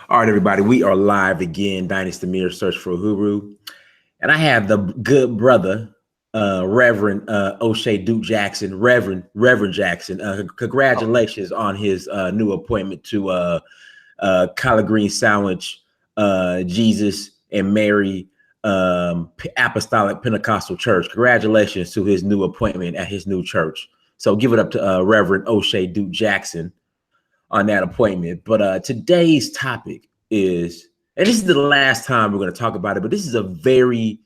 All right, everybody, we are live again. Dynasty Mirror Search for Uhuru. And I have the good brother, Reverend Oshay Duke Jackson, Reverend Jackson. Congratulations on his new appointment to Collard Green Sandwich, Jesus and Mary Apostolic Pentecostal Church. Congratulations to his new appointment at his new church. So give it up to Reverend Oshay Duke Jackson on that appointment. But today's topic is, and this is the last time we're going to talk about it, but this is a very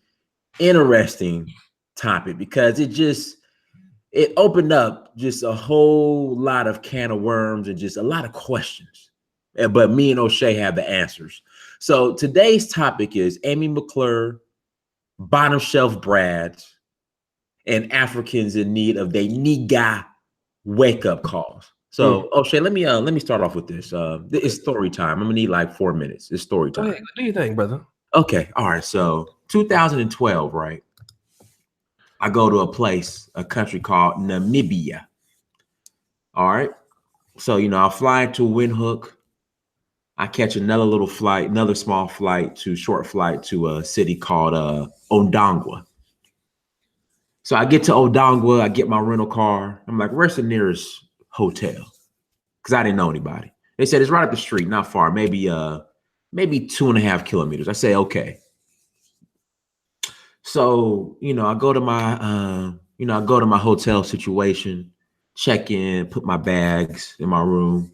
interesting topic because it opened up just a whole lot of can of worms and just a lot of questions. But me and Oshay have the answers. So today's topic is Amy McClure, bottom shelf Brads, and Africans in need of their Kneega wake-up calls. So, Oshay, let me start off with this. It's story time. I'm gonna need like 4 minutes. It's story time. What do you think, brother? Okay, all right. So, 2012, right? I go to a country called Namibia. All right. So, I fly to Windhoek. I catch another small short flight to a city called Ondangwa. So I get to Ondangwa, I get my rental car. I'm like, where's the nearest hotel? Because I didn't know anybody. They said it's right up the street, not far, maybe 2.5 kilometers. I say, okay. So, I go to my hotel situation, check in, put my bags in my room.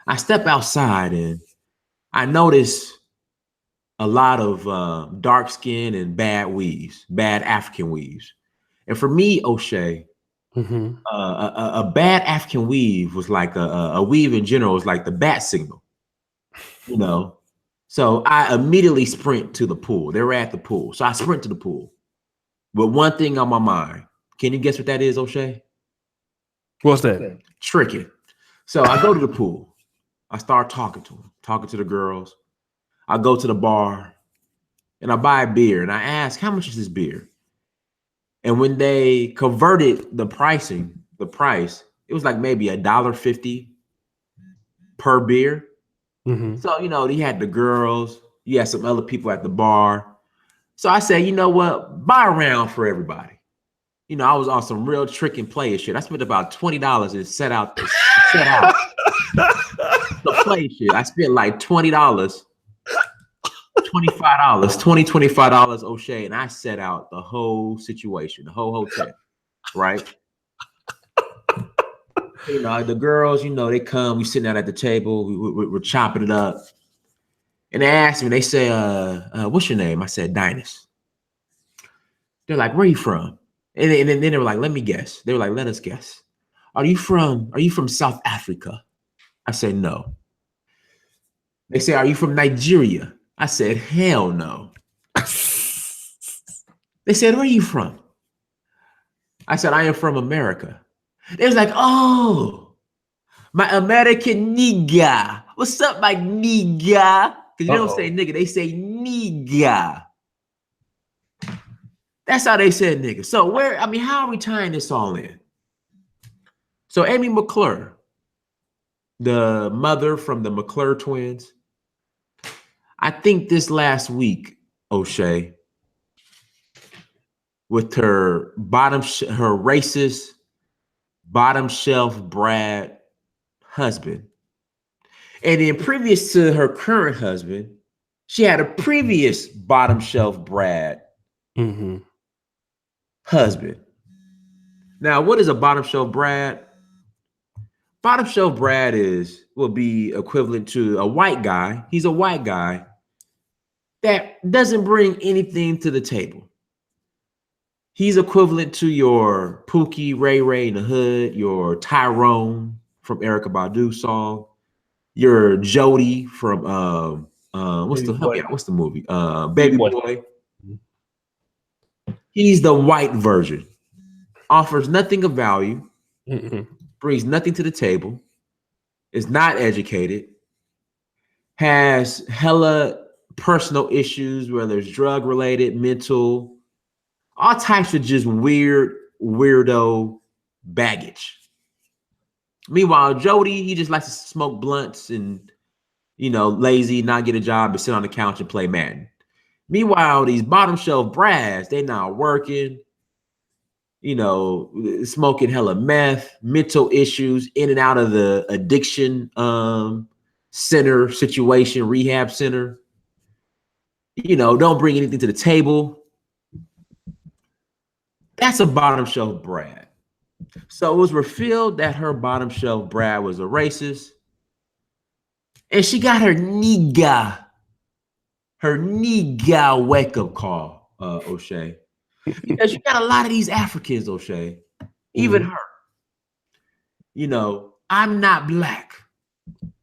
I step outside and I notice a lot of dark skin and bad African weaves. And for me, Oshay, a bad African weave was like a weave in general was like the bat signal, So I immediately sprint to the pool. They were at the pool. So I sprint to the pool with one thing on my mind. Can you guess what that is, Oshay? What's that? Tricking. So I go to the pool. I start talking to them, talking to the girls. I go to the bar and I buy a beer and I ask, how much is this beer? And when they converted the price, it was like maybe $1.50 per beer. So, you had the girls, you had some other people at the bar. So I said, you know what? Buy a round for everybody. I was on some real trick and play shit. I spent about $20 and set out the play shit. I spent like $20. $25, Oshay, and I set out the whole situation, the whole hotel, right? The girls, they come, we sitting out at the table, we're chopping it up, and they ask me, they say, what's your name? I said, Dynasty. They're like, where are you from? And then they were like, let me guess. They were like, let us guess. Are you from South Africa? I said, no. They say, are you from Nigeria? I said, hell no. They said, where are you from? I said, I am from America. They was like, oh, my American nigga. What's up, my nigga? Because they don't say nigga, they say nigga. That's how they said nigga. So how are we tying this all in? So Amy McClure, the mother from the McClure twins, I think this last week, Oshay, with her racist bottom shelf Brad husband, and then previous to her current husband, she had a previous bottom shelf Brad husband. Now, what is a bottom shelf Brad? Bottom shelf Brad will be equivalent to a white guy. He's a white guy that doesn't bring anything to the table. He's equivalent to your Pookie, Ray Ray in the Hood, your Tyrone from Erykah Badu's song, your Jody from what's the movie? Baby Boy. He's the white version. Offers nothing of value, brings nothing to the table, is not educated, has hella personal issues, whether it's drug related, mental, all types of just weirdo baggage. Meanwhile, Jody, he just likes to smoke blunts and lazy, not get a job, but sit on the couch and play Madden. Meanwhile, these bottom shelf brads, they not working, smoking hella meth, mental issues, in and out of the addiction center situation, rehab center. Don't bring anything to the table. That's a bottom shelf brad. So it was revealed that her bottom shelf brad was a racist. And she got her Kneega wake up call, Oshay. Because you got a lot of these Africans, Oshay, even her. I'm not black.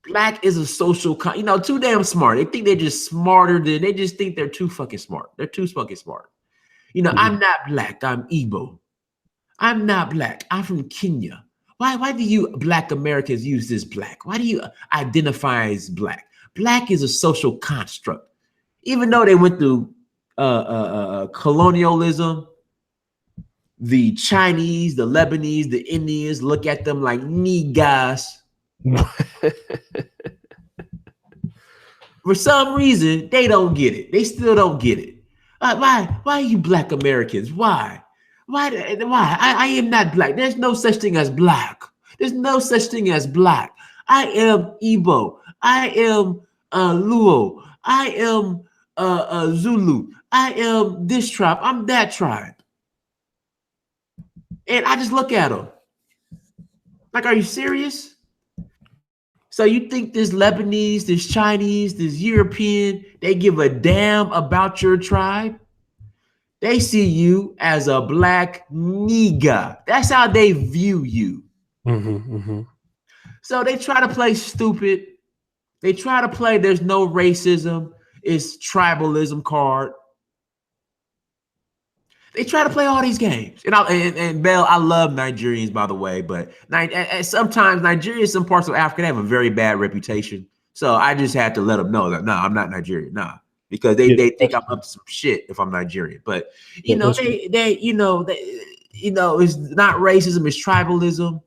Black is a social, too damn smart. They think they're just smarter than, they just think they're too fucking smart. They're too fucking smart. I'm not black. I'm Igbo. I'm not black. I'm from Kenya. Why do you black Americans use this black? Why do you identify as black? Black is a social construct. Even though they went through colonialism, the Chinese, the Lebanese, the Indians look at them like niggas. For some reason, they don't get it. They still don't get it. Why are you black Americans? Why? I am not black. There's no such thing as black. There's no such thing as black. I am Igbo. I am Luo. I am Zulu. I am this tribe. I'm that tribe. And I just look at them. Like, are you serious? So you think this Lebanese, this Chinese, this European, they give a damn about your tribe? They see you as a black nigga. That's how they view you. So they try to play stupid. They try to play there's no racism. It's tribalism card. They try to play all these games. And Bell, I love Nigerians, by the way, but sometimes Nigerians, some parts of Africa, they have a very bad reputation. So I just had to let them know that, no, I'm not Nigerian. Nah. Because they think I'm up to some shit if I'm Nigerian. But it's not racism, it's tribalism.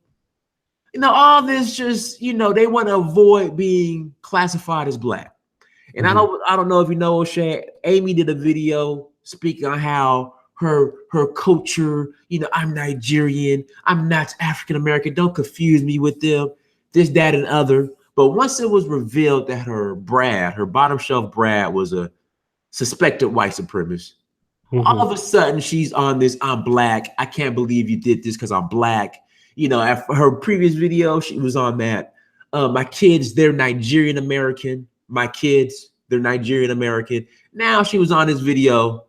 All this just, they want to avoid being classified as black. And I don't know if you know, Oshay, Amy did a video speaking on how her culture, I'm Nigerian, I'm not African American, don't confuse me with them, this, that, and other. But once it was revealed that her bottom shelf brad was a suspected white supremacist, all of a sudden she's on this, I'm black, I can't believe you did this because I'm black. After her previous video, she was on that. My kids, they're Nigerian American. My kids, they're Nigerian American. Now she was on this video,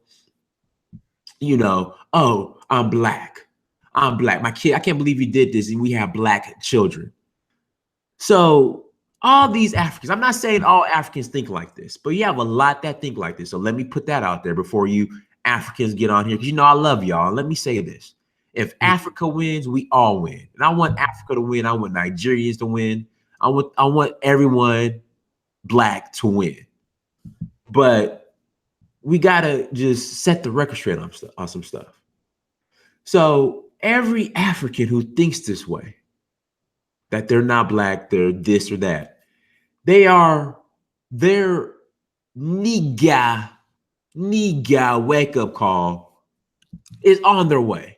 oh, I'm black. I'm black. My kid, I can't believe you did this. And we have black children. So all these Africans, I'm not saying all Africans think like this, but you have a lot that think like this. So let me put that out there before you Africans get on here. Because I love y'all. And let me say this. If Africa wins, we all win. And I want Africa to win. I want Nigerians to win. I want everyone black to win. But we got to just set the record straight on some stuff. So every African who thinks this way, that they're not black, they're this or that, their Kneega wake up call is on their way.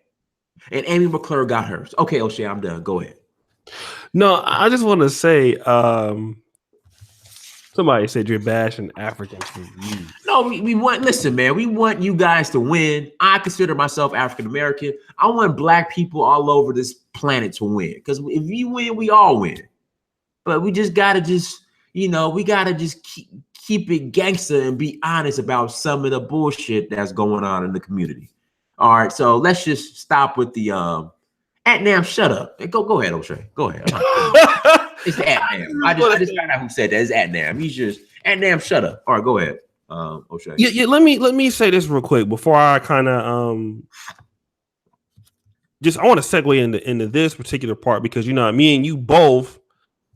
And Amy McClure got hers. Okay, Oshay, I'm done. Go ahead. No, I just want to say, somebody said you're bashing Africans for you. No, we want, listen, man, we want you guys to win. I consider myself African-American. I want black people all over this planet to win. Because if you win, we all win. But we just got to keep it gangster and be honest about some of the bullshit that's going on in the community. All right, so let's just stop with the Atnam, shut up. Go ahead, Oshay. Go ahead. It's Atnam. I just found out who said that. It's Atnam. He's just Atnam, shut up. All right, go ahead, Oshay. Yeah. Let me say this real quick before I kind of I want to segue into this particular part because me and you both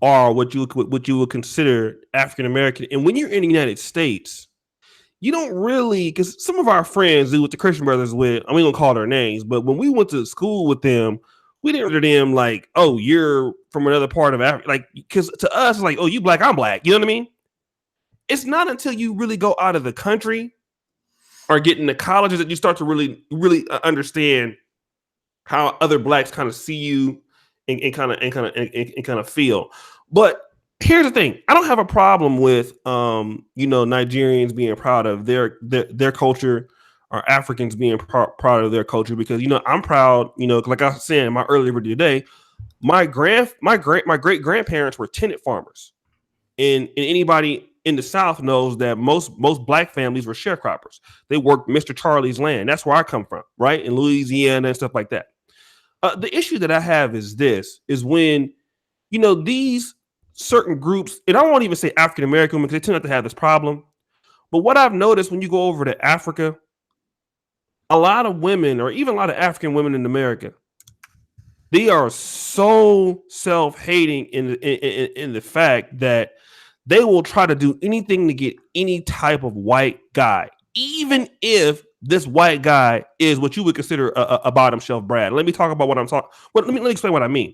are what you would consider African American, and when you're in the United States, you don't really, because some of our friends do with the Christian brothers with, we gonna call their names, but when we went to school with them, we didn't consider them like, oh, you're from another part of Africa, like, because to us, like, oh, you black, I'm black, you know what I mean? it's not until you really go out of the country or get into colleges that you start to really understand how other blacks kind of see you and kind of feel. But here's the thing: I don't have a problem with Nigerians being proud of their culture, or Africans being proud of their culture, because I'm proud. Like I was saying in my earlier video today, my great grandparents were tenant farmers, and anybody in the South knows that most black families were sharecroppers. They worked Mr. Charlie's land. That's where I come from, right? In Louisiana and stuff like that. The issue that I have is when, these certain groups, and I won't even say African American women because they tend not to have this problem. But what I've noticed when you go over to Africa, a lot of women, or even a lot of African women in America, they are so self-hating in the fact that they will try to do anything to get any type of white guy, even if this white guy is what you would consider a bottom shelf Brad. Let me talk about what I'm talking. Well, let me explain what I mean.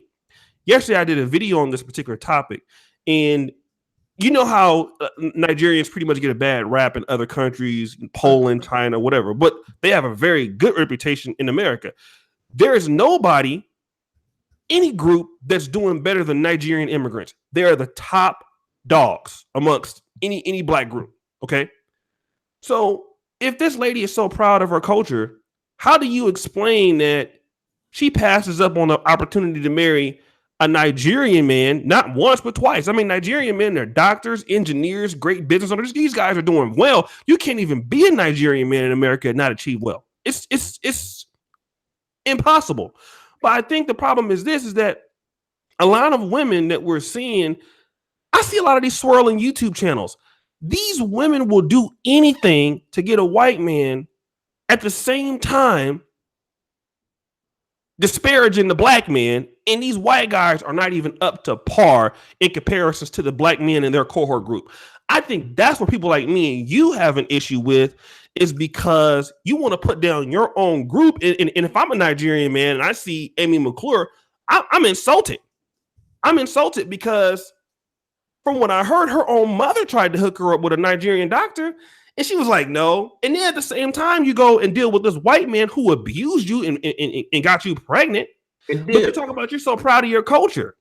Yesterday, I did a video on this particular topic, and you know how Nigerians pretty much get a bad rap in other countries, Poland, China, whatever, but they have a very good reputation in America. There is nobody, any group that's doing better than Nigerian immigrants. They are the top dogs amongst any black group. Okay. So if this lady is so proud of her culture, how do you explain that she passes up on the opportunity to marry a Nigerian man, not once, but twice? I mean, Nigerian men, they're doctors, engineers, great business owners. These guys are doing well. You can't even be a Nigerian man in America and not achieve well. It's impossible. But I think the problem is that a lot of women that we're seeing, I see a lot of these swirling YouTube channels. These women will do anything to get a white man, at the same time disparaging the black man, and these white guys are not even up to par in comparisons to the black men in their cohort group. I think that's where people like me and you have an issue with, is because you want to put down your own group. And if I'm a Nigerian man and I see Amy McClure, I'm insulted. I'm insulted because from what I heard, her own mother tried to hook her up with a Nigerian doctor, and she was like, no. And then at the same time, you go and deal with this white man who abused you and got you pregnant. But you talk about you're so proud of your culture.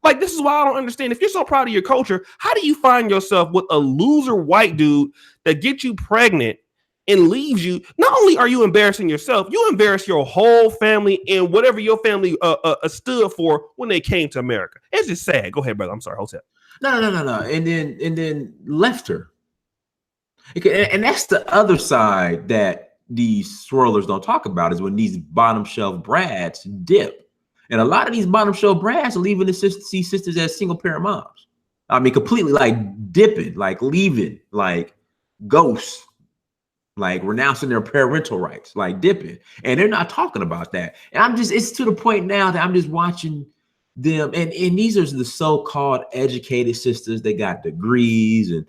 Like, this is why I don't understand. If you're so proud of your culture, how do you find yourself with a loser white dude that gets you pregnant and leaves you? Not only are you embarrassing yourself, you embarrass your whole family and whatever your family stood for when they came to America. It's just sad. Go ahead, brother. I'm sorry. Hotep. No. And then left her. And that's the other side that these swirlers don't talk about, is when these bottom shelf brads dip. And a lot of these bottom shelf brads are leaving see sisters as single parent moms. I mean, completely like dipping, like leaving, like ghosts, like renouncing their parental rights, like dipping. And they're not talking about that. And it's to the point now that I'm just watching them. And these are the so-called educated sisters. They got degrees and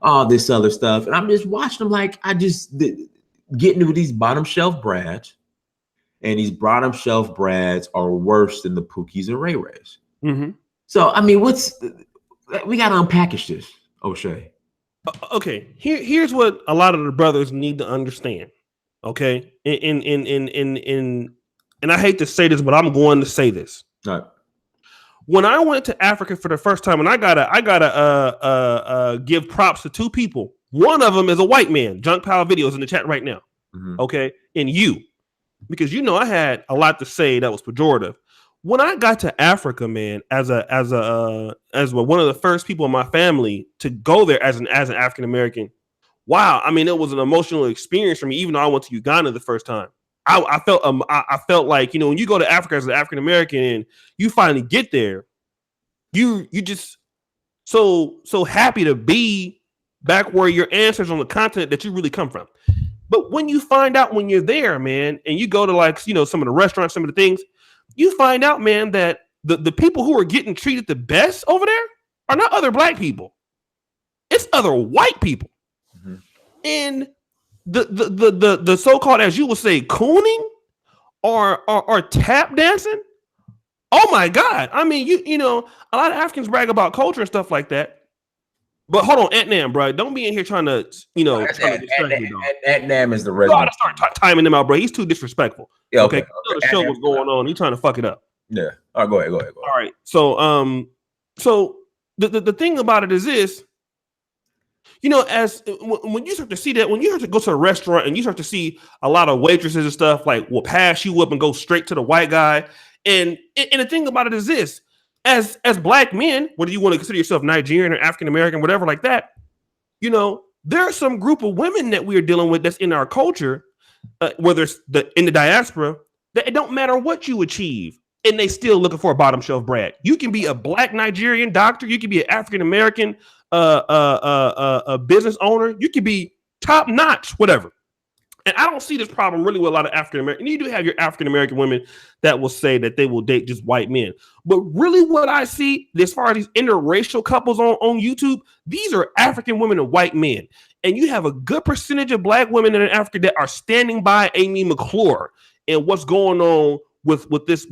all this other stuff. And I'm just watching them like getting into these bottom shelf brads. And these bottom shelf brads are worse than the Pookies and Ray Rays. Mm-hmm. So, I mean, we got to unpackage this, Oshay. Okay, here's what a lot of the brothers need to understand. Okay, and I hate to say this, but I'm going to say this. All right. When I went to Africa for the first time, and I gotta give props to two people. One of them is a white man. Junk Pile Videos in the chat right now. Mm-hmm. Okay, and you. Because I had a lot to say that was pejorative. When I got to Africa, man, as one of the first people in my family to go there as an African American, wow! I mean, it was an emotional experience for me. Even though I went to Uganda the first time, I felt like when you go to Africa as an African American and you finally get there, you just so happy to be back where your ancestors on the continent that you really come from. But when you find out when you're there, man, and you go to some of the restaurants, some of the things, you find out, man, that the people who are getting treated the best over there are not other black people. It's other white people. Mm-hmm. And the so-called, as you will say, cooning or tap dancing. Oh my God. I mean, a lot of Africans brag about culture and stuff like that. But hold on, Ant-Nam, bro. Don't be in here trying to, trying to distract me, dog. Ant-Nam is the You resident. gotta start timing him out, bro. He's too disrespectful. Yeah, okay. You know the show was going on. He's trying to fuck it up. Yeah. All right, go ahead. All right. So the thing about it is this, as when you start to see that, when you start to go to a restaurant and you start to see a lot of waitresses and stuff like will pass you up and go straight to the white guy. And the thing about it is this, as black men, whether you want to consider yourself Nigerian or African American, whatever like that, there are some group of women that we are dealing with that's in our culture, whether it's in the diaspora, that it don't matter what you achieve, and they still looking for a bottom shelf brat. You can be a black Nigerian doctor, you can be an African American a business owner, you can be top notch, whatever. And I don't see this problem really with a lot of African American. You do have your African American women that will say that they will date just white men. But really what I see as far as these interracial couples on YouTube, these are African women and white men. And you have a good percentage of black women in Africa that are standing by Amy McClure and what's going on with this.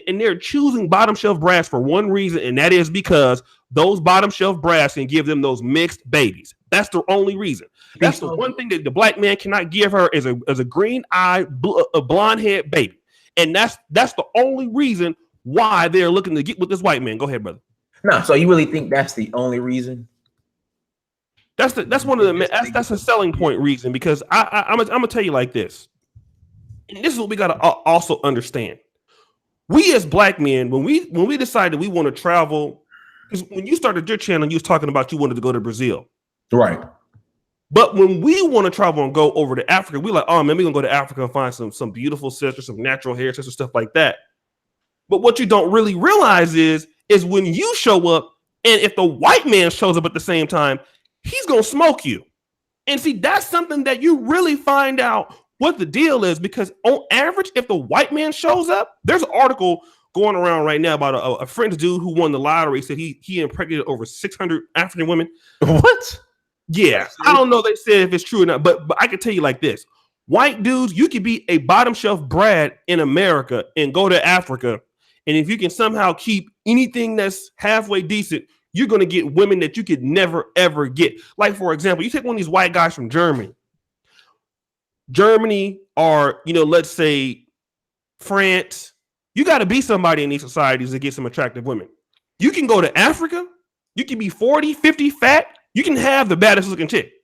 And they're choosing bottom shelf brass for one reason, and that is because those bottom shelf brass can give them those mixed babies. That's the only reason. That's the one thing that the black man cannot give her is a green-eyed, a blonde-haired baby. And that's the only reason why they're looking to get with this white man. Go ahead, brother. No, so you really think that's the only reason? That's one of the that's a selling point reason, because I'm gonna tell you like this. And this is what we gotta also understand. We as black men, when we decided we want to travel, because when you started your channel, you was talking about you wanted to go to Brazil. Right. But when we want to travel and go over to Africa, we're like, oh man, we're gonna go to Africa and find some beautiful sisters, some natural hair sisters, stuff like that. But what you don't really realize is when you show up, and if the white man shows up at the same time, he's gonna smoke you. And see, that's something that you really find out what the deal is, because on average, if the white man shows up, there's an article going around right now about a French dude who won the lottery, said he impregnated over 600 African women. What? Yeah, I don't know. They said if it's true or not, but I can tell you like this: white dudes, you could be a bottom shelf brat in America and go to Africa, and if you can somehow keep anything that's halfway decent, you're going to get women that you could never ever get. Like for example, you take one of these white guys from Germany, or let's say France. You got to be somebody in these societies to get some attractive women. You can go to Africa, you can be 40, 50 fat. You can have the baddest looking chick.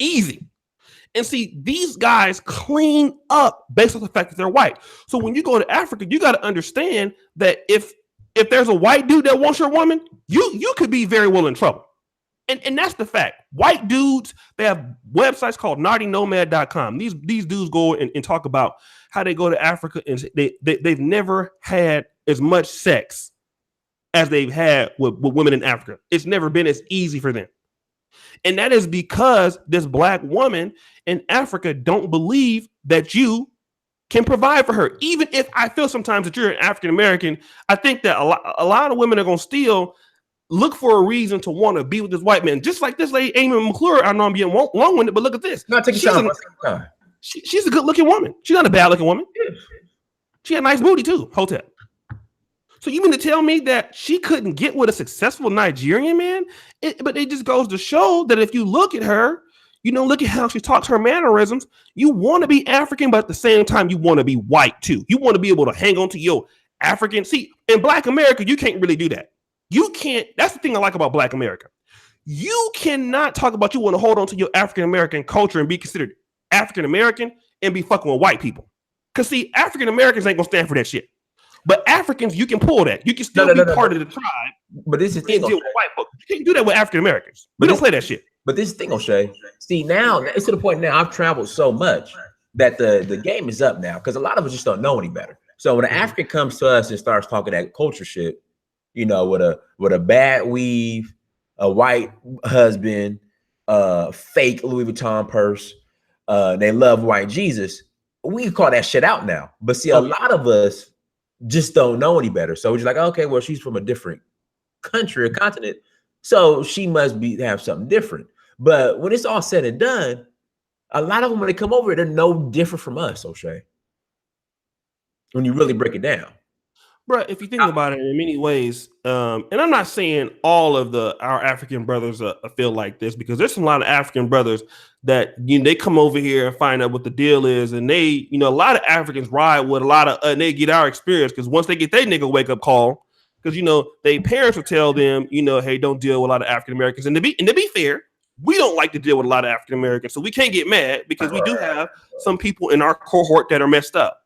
Easy. And see, these guys clean up based on the fact that they're white. So when you go to Africa, you got to understand that if there's a white dude that wants your woman, you could be very well in trouble. And that's the fact. White dudes, they have websites called naughtynomad.com. These dudes go and talk about how they go to Africa and they've never had as much sex as they've had with women in Africa. It's never been as easy for them. And that is because this black woman in Africa don't believe that you can provide for her. Even if I feel sometimes that you're an African American, I think that a lot of women are going to still look for a reason to want to be with this white man. Just like this lady, Amy McClure. I know I'm being long-winded, but look at this. She's a good-looking woman. She's not a bad-looking woman. She had a nice booty too. Hotel. So you mean to tell me that she couldn't get with a successful Nigerian man? But it just goes to show that if you look at her, look at how she talks, her mannerisms, you want to be African, but at the same time, you want to be white too. You want to be able to hang on to your African. See, in Black America, you can't really do that. You can't. That's the thing I like about Black America. You cannot talk about you want to hold on to your African American culture and be considered African American and be fucking with white people. Because see, African Americans ain't going to stand for that shit. But Africans, you can pull that. You can still be part of the tribe. But this is the thing, with white folks. You can't do that with African Americans. We don't play that shit. But this is the thing, Oshay. See, now it's to the point now I've traveled so much that the game is up now, because a lot of us just don't know any better. So when an African comes to us and starts talking that culture shit, with a bad weave, a white husband, fake Louis Vuitton purse, they love white Jesus, we can call that shit out now. But see, a lot of us just don't know any better. So we're just like, okay, well, she's from a different country or continent, so she must have something different. But when it's all said and done, a lot of them, when they come over, they're no different from us, Oshay. When you really break it down. Bro, if you think about it in many ways, and I'm not saying all of our African brothers feel like this, because there's a lot of African brothers that they come over here and find out what the deal is, and they, a lot of Africans ride with a lot of, and they get our experience, because once they get their nigga wake up call, because their parents will tell them, hey, don't deal with a lot of African Americans, and to be fair, we don't like to deal with a lot of African Americans, so we can't get mad because we do have some people in our cohort that are messed up.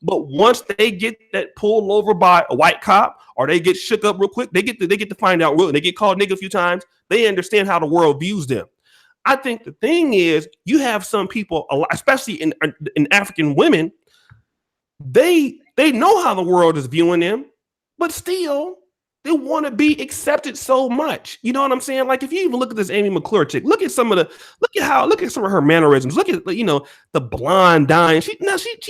But once they get that pulled over by a white cop, or they get shook up real quick, they get to find out real. They get called nigga a few times. They understand how the world views them. I think the thing is, you have some people, especially in African women, they know how the world is viewing them, but still they want to be accepted so much. You know what I'm saying? Like, if you even look at this Amy McClure chick, look at some of her mannerisms. Look at the blonde dye. She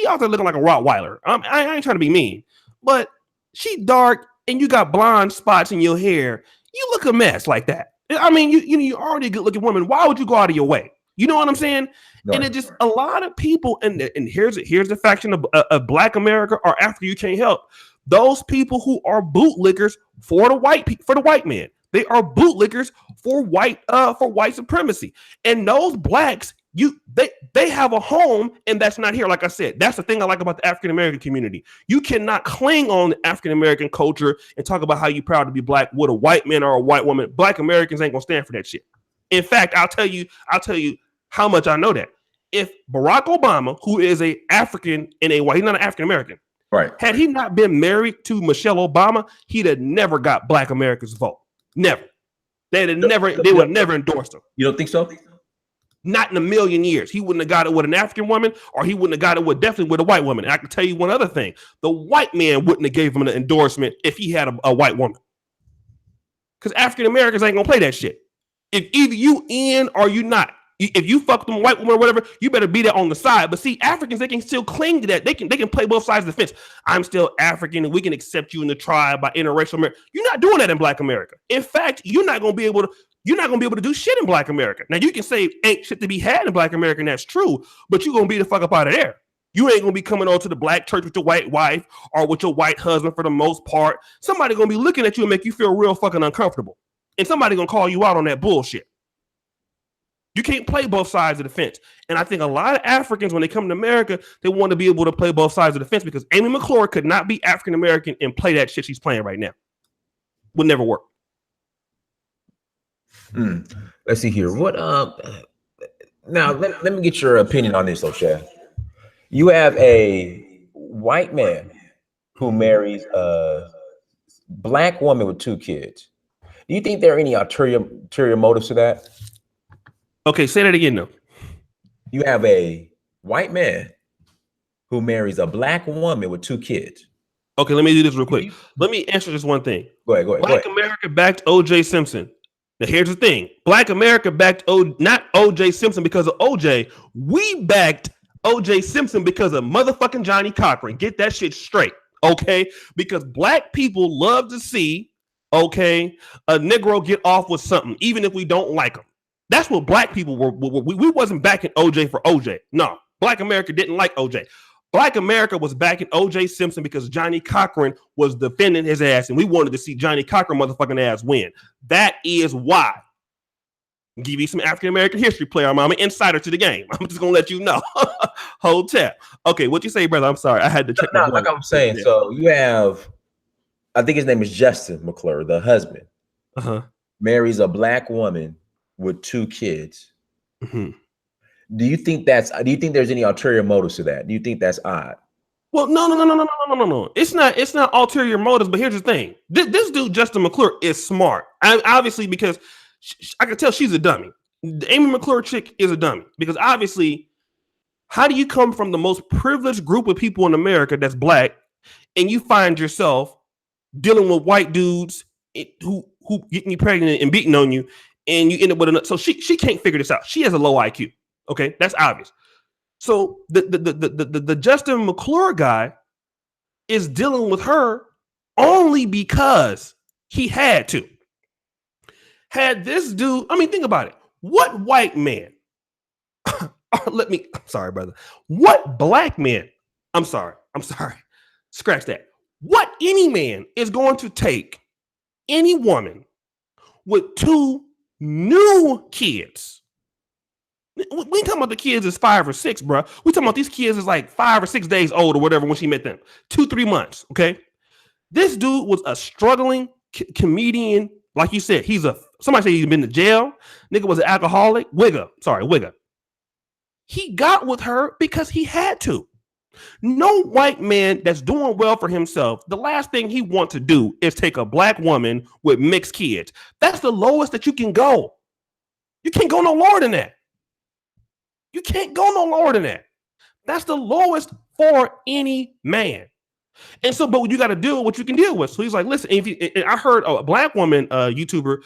out there looking like a Rottweiler. I ain't trying to be mean, but she dark and you got blonde spots in your hair. You look a mess like that. I mean, you're already a good looking woman. Why would you go out of your way? You know what I'm saying? No. And it just, a lot of people, and here's the faction of Black America or Africa you can't help. Those people who are bootlickers for the white man, they are bootlickers for white supremacy. And those blacks, they have a home, and that's not here. Like I said, that's the thing I like about the African American community. You cannot cling on the African American culture and talk about how you're proud to be black with a white man or a white woman. Black Americans ain't gonna stand for that shit. In fact, I'll tell you how much I know that. If Barack Obama, who is a African and a white, he's not an African American. Right. Had he not been married to Michelle Obama, he'd have never got Black Americans' vote. Never. They would never endorse him. You don't think so? Not in a million years. He wouldn't have got it with an African woman, or he wouldn't have got it definitely with a white woman. And I can tell you one other thing. The white man wouldn't have gave him an endorsement if he had a white woman. Because African Americans ain't gonna play that shit. If either you in or you not. If you fuck them white woman or whatever, you better be there on the side. But see, Africans, they can still cling to that. They can play both sides of the fence. I'm still African, and we can accept you in the tribe by interracial marriage. You're not doing that in Black America. In fact, you're not gonna be able to do shit in Black America. Now you can say ain't shit to be had in Black America, and that's true, but you're gonna be the fuck up out of there. You ain't gonna be coming on to the black church with your white wife or with your white husband for the most part. Somebody gonna be looking at you and make you feel real fucking uncomfortable. And somebody gonna call you out on that bullshit. You can't play both sides of the fence. And I think a lot of Africans, when they come to America, they want to be able to play both sides of the fence, because Amy McClure could not be African American and play that shit she's playing right now. Would never work. Let's see here. What now let me get your opinion on this, Oshay. You have a white man who marries a Black woman with 2 kids. Do you think there are any ulterior motives to that? Okay, say that again, though. You have a white man who marries a Black woman with 2 kids. Okay, let me do this real quick. Let me answer this one thing. Go ahead. Black America backed O.J. Simpson. Now, here's the thing. Black America backed not O.J. Simpson because of O.J. We backed O.J. Simpson because of motherfucking Johnny Cochran. Get that shit straight, okay? Because Black people love to see, okay, a Negro get off with something, even if we don't like him. That's what Black people were. We wasn't backing OJ for OJ. No, Black America didn't like OJ. Black America was backing OJ Simpson because Johnny Cochran was defending his ass, and we wanted to see Johnny Cochran motherfucking ass win. That is why. I'll give you some African American history, player. I'm an insider to the game. I'm just gonna let you know. Hold tap. Okay, what you say, brother? I'm sorry, I had to check. Like I'm saying, so you have, I think his name is Justin McClure, the husband. Marries a Black woman with 2 kids. Do you think there's any ulterior motives to that? Do you think that's odd? Well, no. It's not ulterior motives, but here's the thing. This dude, Justin McClure, is smart. Obviously, because I can tell she's a dummy. The Amy McClure chick is a dummy, because obviously, how do you come from the most privileged group of people in America that's Black, and you find yourself dealing with white dudes who getting you pregnant and beating on you, and you end up with another? So she can't figure this out. She has a low IQ. Okay, that's obvious. So the Justin McClure guy is dealing with her only because he had to. Had this dude, I mean, think about it. What white man? Sorry, brother. What Black man? I'm sorry. Scratch that. What any man is going to take any woman with 2 new kids. We ain't talking about the kids is 5 or 6, bro. We talking about these kids is like 5 or 6 days old or whatever when she met them. 2-3 months. Okay. This dude was a struggling comedian. Like you said, somebody said he's been to jail. Nigga was an alcoholic. Wigga. He got with her because he had to. No white man that's doing well for himself, the last thing he wants to do is take a black woman with mixed kids. That's the lowest that you can go. You can't go no lower than that. You can't go no lower than that. That's the lowest for any man. And so, but you got to deal with what you can deal with. So he's like, listen, I heard a black woman, YouTuber,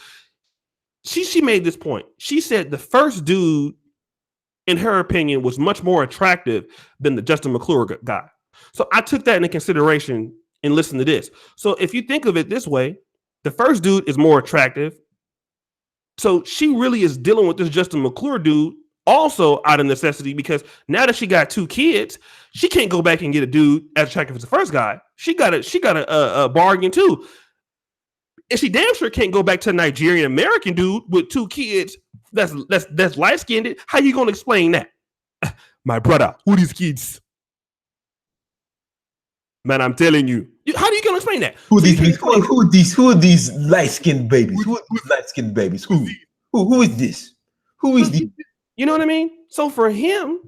she made this point. She said the first dude, in her opinion, was much more attractive than the Justin McClure guy. So I took that into consideration and listened to this. So if you think of it this way, the first dude is more attractive. So she really is dealing with this Justin McClure dude also out of necessity, because now that she got 2 kids, she can't go back and get a dude as attractive as the first guy. She got a bargain too. And she damn sure can't go back to a Nigerian American dude with 2 kids that's light-skinned. How you gonna explain that? My brother, who these kids? Man, I'm telling you. How are you gonna explain that? Who are these light-skinned babies? Who are these light-skinned babies? Who is this? Who is this? You know what I mean? So for him,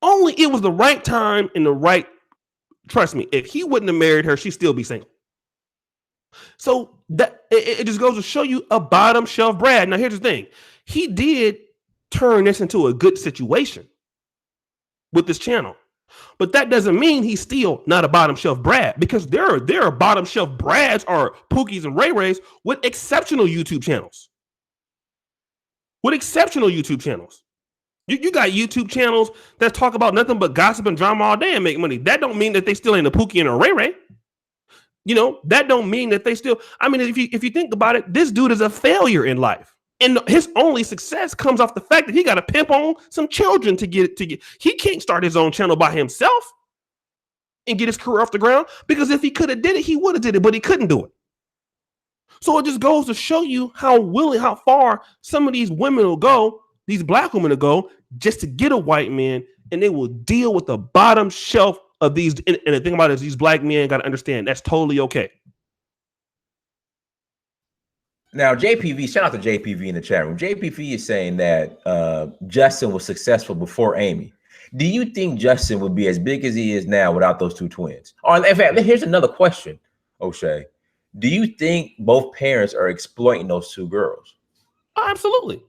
only it was the right time and the right, trust me, if he wouldn't have married her, she'd still be single. So that it just goes to show you a bottom shelf Brad. Now here's the thing. He did turn this into a good situation with this channel. But that doesn't mean he's still not a bottom shelf Brad, because there are bottom shelf Brads or Pookies and Ray Rays with exceptional YouTube channels. You got YouTube channels that talk about nothing but gossip and drama all day and make money. That don't mean that they still ain't a Pookie and a Ray Ray. You know, that don't mean that they still, I mean, if you think about it, this dude is a failure in life. And his only success comes off the fact that he got to pimp on some children to get. He can't start his own channel by himself and get his career off the ground, because if he could have did it, he would have did it, but he couldn't do it. So it just goes to show you how far some of these women will go, these black women will go, just to get a white man, and they will deal with the bottom shelf of these. And the thing about it is, these black men got to understand that's totally okay. Now, JPV, shout out to JPV in the chat room. JPV is saying that Justin was successful before Amy. Do you think Justin would be as big as he is now without those 2 twins? Or in fact, here's another question, Oshay. Do you think both parents are exploiting those 2 girls? Oh, absolutely.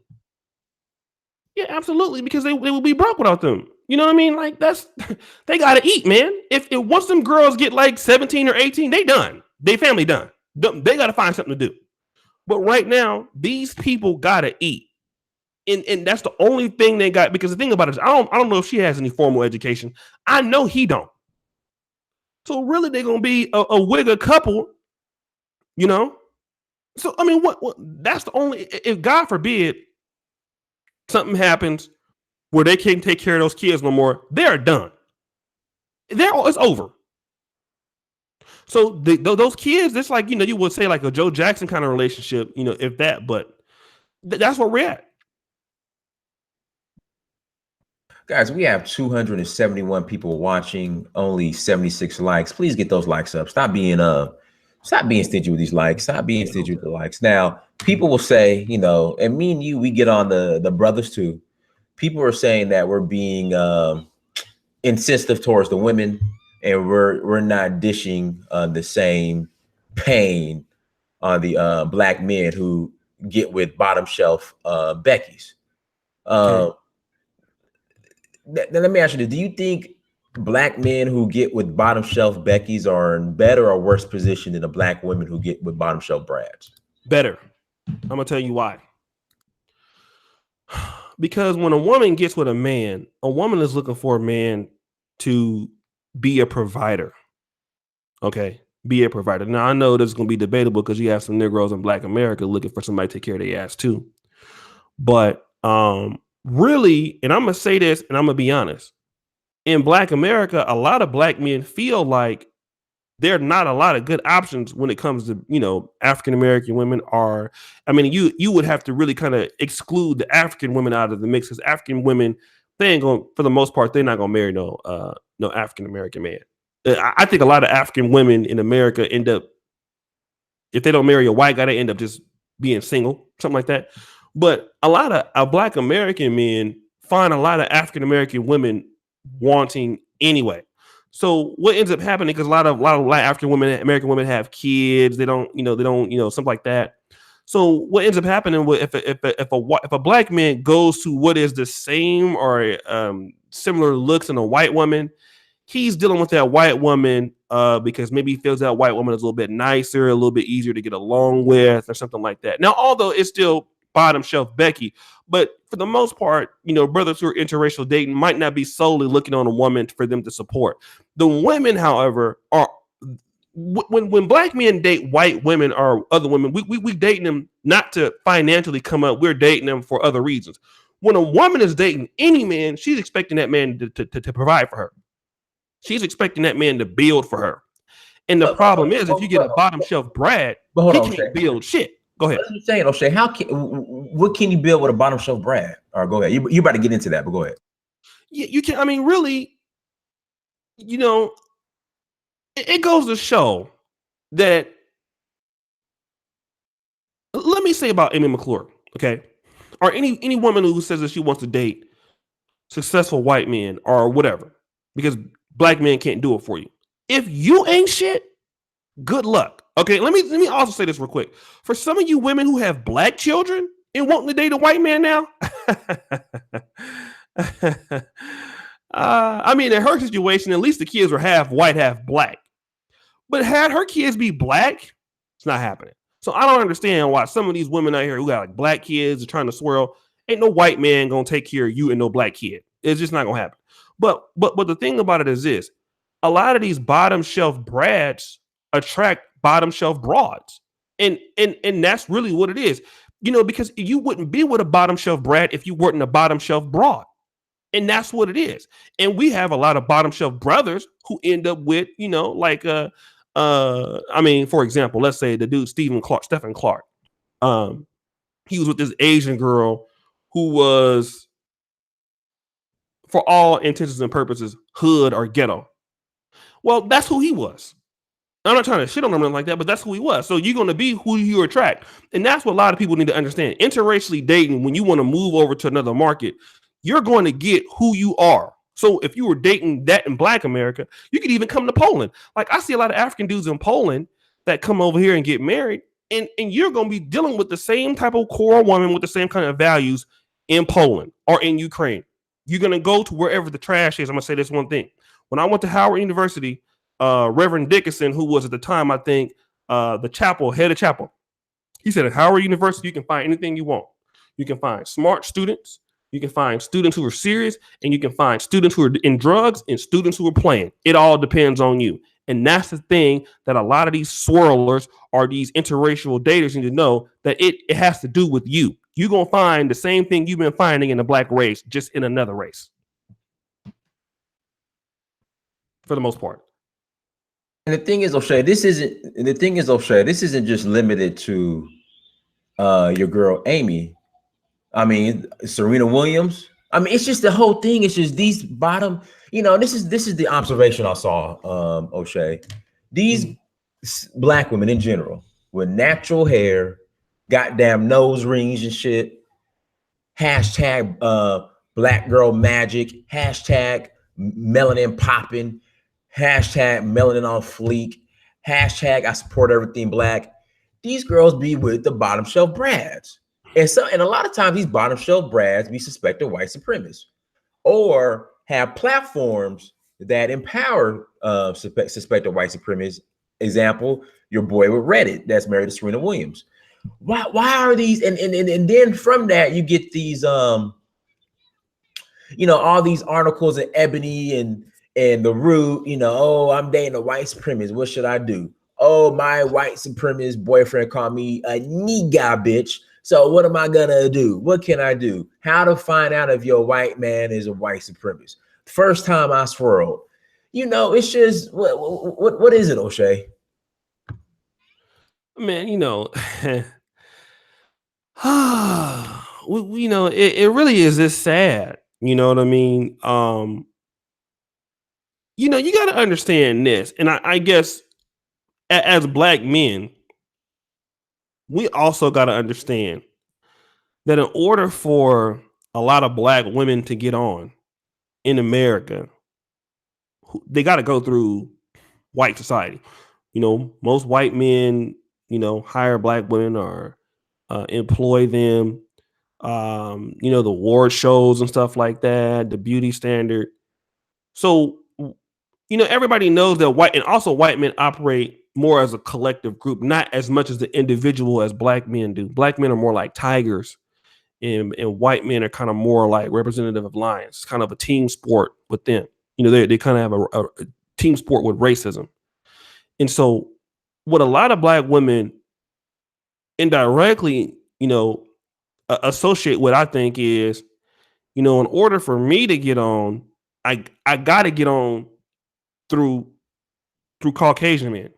Yeah, absolutely. Because they will be broke without them. You know what I mean? Like, they got to eat, man. If once them girls get like 17 or 18, they done. They family done. They got to find something to do. But right now, these people got to eat. And that's the only thing they got. Because the thing about it is, I don't know if she has any formal education. I know he don't. So really, they're going to be a wigger couple. You know, so I mean, what? That's the only. If God forbid something happens where they can't take care of those kids no more, they're done. It's over. So those kids, it's like, you know, you would say like a Joe Jackson kind of relationship, you know, if that. But that's where we're at. Guys, we have 271 people watching, only 76 likes. Please get those likes up. Stop being stingy with these likes. Stop being stingy with the likes. Now, people will say, you know, and me and you, we get on the brothers too. People are saying that we're being insensitive towards the women, and we're not dishing the same pain on the black men who get with bottom shelf Becky's. Okay. Let me ask you this. Do you think black men who get with bottom shelf Becky's are in better or worse position than the black women who get with bottom shelf Brads? Better. I'm gonna tell you why. Because when a woman gets with a woman is looking for a man to be a provider. Okay, be a provider. Now I know this is gonna be debatable because you have some Negroes in Black America looking for somebody to take care of their ass too. But really, and I'm gonna say this, and I'm gonna be honest. in Black America, a lot of Black men feel like there are not a lot of good options when it comes to, you know, African American women. Are, I mean, you would have to really kind of exclude the African women out of the mix, because African women, they ain't going, for the most part, they're not gonna marry no African American man. I think a lot of African women in America end up, if they don't marry a white guy, they end up just being single, something like that. But a lot of Black American men find a lot of African American women wanting anyway. So what ends up happening, because a lot of African women, American women have kids, they don't, something like that. So what ends up happening with if a Black man goes to what is the same or similar looks in a white woman, he's dealing with that white woman because maybe he feels that white woman is a little bit nicer, a little bit easier to get along with, or something like that. Now, although it's still bottom shelf Becky, but for the most part, brothers who are interracial dating might not be solely looking on a woman for them to support. The women, however, are when Black men date white women or other women, we dating them not to financially come up. We're dating them for other reasons. When a woman is dating any man, she's expecting that man to provide for her. She's expecting that man to build for her. And the problem is, if you get a bottom shelf Brad, he can't build shit. Go ahead. What are you saying, Oshay? What can you build with a bottom shelf Brad? All right, go ahead. You about to get into that, but go ahead. You can. I mean, really, it goes to show that. Let me say about Amy McClure, okay, or any woman who says that she wants to date successful white men or whatever, because Black men can't do it for you. If you ain't shit, good luck. Okay, let me also say this real quick. For some of you women who have Black children and wanting to date a white man now, I mean, in her situation, at least the kids were half white, half Black. But had her kids be Black, it's not happening. So I don't understand why some of these women out here who got like Black kids are trying to swirl. Ain't no white man gonna take care of you and no Black kid. It's just not gonna happen. But the thing about it is this: a lot of these bottom shelf brads attract bottom shelf broads, and that's really what it is. Because you wouldn't be with a bottom shelf brad if you weren't a bottom shelf broad, and that's what it is. And we have a lot of bottom shelf brothers who end up with, I mean, for example, let's say the dude Stephen Clark. He was with this Asian girl who was, for all intentions and purposes, hood or ghetto. Well, that's who he was. I'm not trying to shit on him like that, but that's who he was. So you're going to be who you attract. And that's what a lot of people need to understand. Interracially dating, when you want to move over to another market, you're going to get who you are. So if you were dating that in Black America, you could even come to Poland. Like, I see a lot of African dudes in Poland that come over here and get married, and you're going to be dealing with the same type of core woman with the same kind of values in Poland or in Ukraine. You're going to go to wherever the trash is. I'm going to say this one thing. When I went to Howard University, Reverend Dickinson, who was at the time, I think, the head of chapel, he said at Howard University, you can find anything you want. You can find smart students. You can find students who are serious, and you can find students who are in drugs and students who are playing. It all depends on you. And that's the thing that a lot of these swirlers or these interracial daters need to know, that it has to do with you. You're going to find the same thing you've been finding in the Black race, just in another race. For the most part. And the thing is, Oshay, this isn't just limited to your girl Amy. I mean, Serena Williams. I mean, it's just the whole thing. It's just these bottom, this is the observation I saw, Oshay. These Black women in general with natural hair, goddamn nose rings and shit, hashtag Black girl magic, hashtag melanin popping, hashtag melanin on fleek, hashtag I support everything Black. These girls be with the bottom shelf brads. And a lot of times these bottom shelf brads be suspected white supremacists or have platforms that empower suspected white supremacists. Example, your boy with Reddit that's married to Serena Williams. Why are these? And then from that you get these all these articles in Ebony and The Root. Oh, I'm dating a white supremacist. What should I do? Oh, my white supremacist boyfriend called me a Kneega bitch. So what am I gonna do? What can I do? How to find out if your white man is a white supremacist? First time I swirled. You know, it's just what is it, Oshay? Man, it really is this sad. You know what I mean? You got to understand this, and I guess as black men, we also got to understand that in order for a lot of black women to get on in America, they got to go through white society. Most white men, hire black women or employ them. The award shows and stuff like that, the beauty standard. So, everybody knows that white men operate more as a collective group, not as much as the individual as black men do. Black men are more like tigers, and white men are kind of more like representative of lions. It's kind of a team sport with them. They kind of have a team sport with racism. And so what a lot of black women indirectly, associate with, I think, is, in order for me to get on, I got to get on through Caucasian men.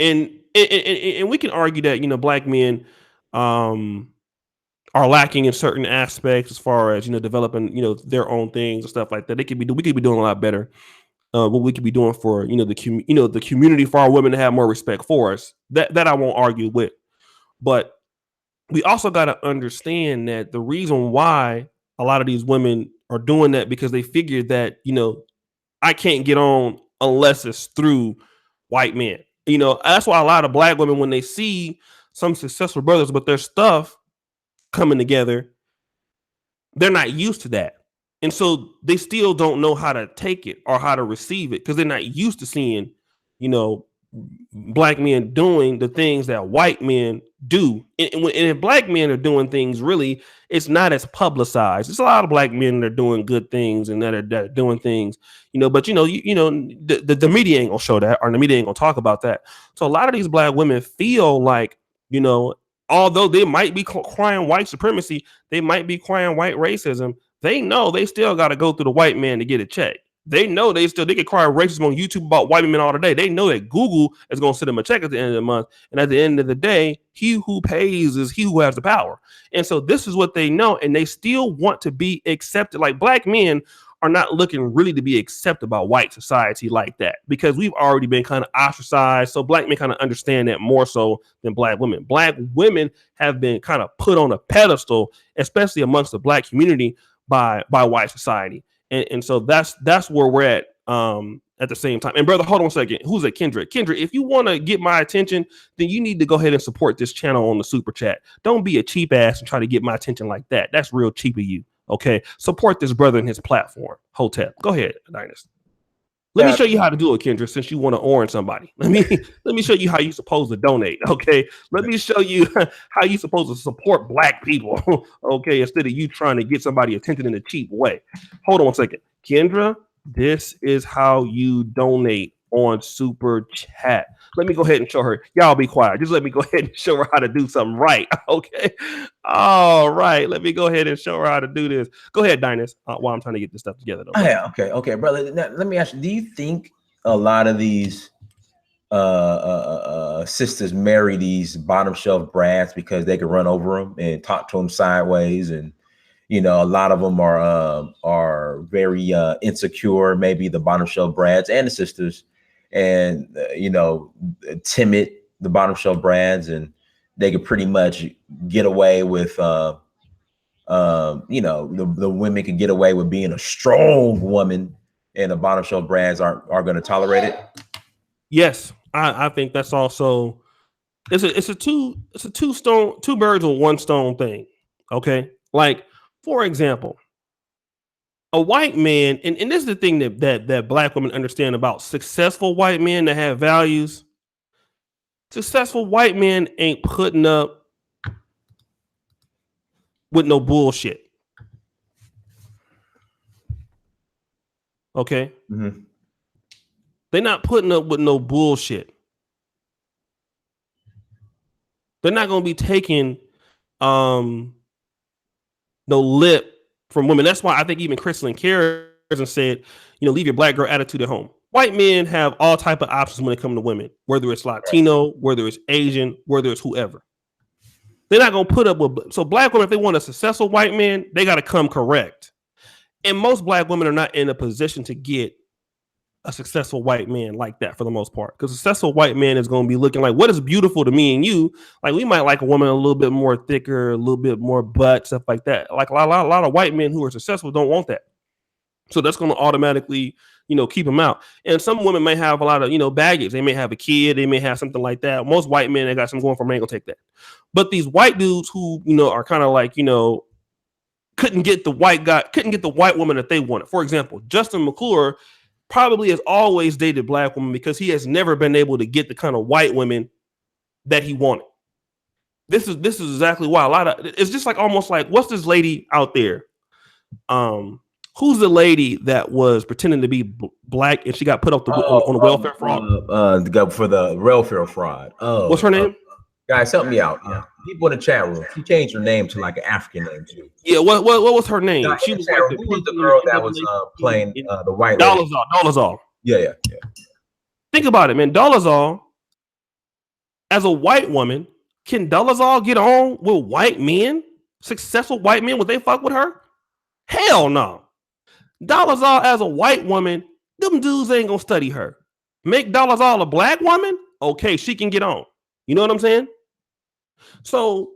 And we can argue that, black men are lacking in certain aspects as far as, developing, their own things and stuff like that. We could be doing a lot better. What we could be doing for, the community, for our women to have more respect for us. That I won't argue with. But we also got to understand that the reason why a lot of these women are doing that, because they figure that, I can't get on unless it's through white men. That's why a lot of black women, when they see some successful brothers with their stuff coming together, they're not used to that. And so they still don't know how to take it or how to receive it, because they're not used to seeing, black men doing the things that white men do. And if black men are doing things, really, it's not as publicized. There's a lot of black men that are doing good things and that are doing things, but the media ain't gonna show that, or the media ain't gonna talk about that. So a lot of these black women feel like, although they might be crying white supremacy, they might be crying white racism, they know they still got to go through the white man to get a check. They know they can cry racism on YouTube about white men all the day. They know that Google is going to send them a check at the end of the month. And at the end of the day, he who pays is he who has the power. And so this is what they know. And they still want to be accepted. Like, black men are not looking really to be accepted by white society like that, because we've already been kind of ostracized. So black men kind of understand that more so than black women. Black women have been kind of put on a pedestal, especially amongst the black community, by white society. And so that's where we're at the same time. And brother, hold on a second. Who's it? Kendra, if you want to get my attention, then you need to go ahead and support this channel on the super chat. Don't be a cheap ass and try to get my attention like that. That's real cheap of you. Okay. Support this brother and his platform. Hotep. Go ahead, Dynasty. Let me show you how to do it, Kendra, since you want to orange somebody. Let me show you how you're supposed to donate, okay? Let me show you how you're supposed to support black people, okay, instead of you trying to get somebody attention in a cheap way. Hold on a second. Kendra, this is how you donate on Super Chat. Let me go ahead and show her. Y'all be quiet. Just let me go ahead and show her how to do something right, okay? All right. Let me go ahead and show her how to do this. Go ahead, Dynasty, while I'm trying to get this stuff together. Though, yeah, okay, brother. Now, let me ask you, do you think a lot of these sisters marry these bottom shelf brads because they can run over them and talk to them sideways? And a lot of them are very insecure, maybe the bottom shelf brads and the sisters, and timid, the bottom shelf brads, and they could pretty much get away with the women can get away with being a strong woman, and the bottom shelf brads are going to tolerate it. Yes, I think that's also it's a two birds with one stone thing. Okay, like, for example, a white man, and this is the thing that black women understand about successful white men that have values. Successful white men ain't putting up with no bullshit. Okay? Mm-hmm. They're not putting up with no bullshit. They're not going to be taking no lip from women. That's why I think even Crystal and Kara and said, leave your black girl attitude at home. White men have all type of options when it comes to women, whether it's Latino, whether it's Asian, whether it's whoever. They're not going to put up with, so black women, if they want a successful white man, they got to come correct. And most black women are not in a position to get a successful white man like that for the most part. Because a successful white man is going to be looking like what is beautiful to me and you. Like we might like a woman a little bit more thicker, a little bit more butt, stuff like that. Like a lot of white men who are successful don't want that. So that's going to automatically, keep them out. And some women may have a lot of, baggage. They may have a kid. They may have something like that. Most white men, they got something going for them, ain't going to take that. But these white dudes who, are kind of like, couldn't get the white woman that they wanted. For example, Justin McClure probably has always dated black women because he has never been able to get the kind of white women that he wanted. This is exactly why it's just like almost like, what's this lady out there? Who's the lady that was pretending to be black and she got put up on the welfare fraud? For the welfare fraud. What's her name? Guys, help me out. People in the chat room. She changed her name to like an African name too. Yeah, what was her name? She was like who was the girl that was playing the white Dolezal. Yeah. Think about it, man. Dolezal, as a white woman, can Dolezal get on with white men? Successful white men? Would they fuck with her? Hell no. Dolezal as a white woman, them dudes ain't gonna study her. Make Dolezal a black woman? Okay, she can get on. You know what I'm saying? So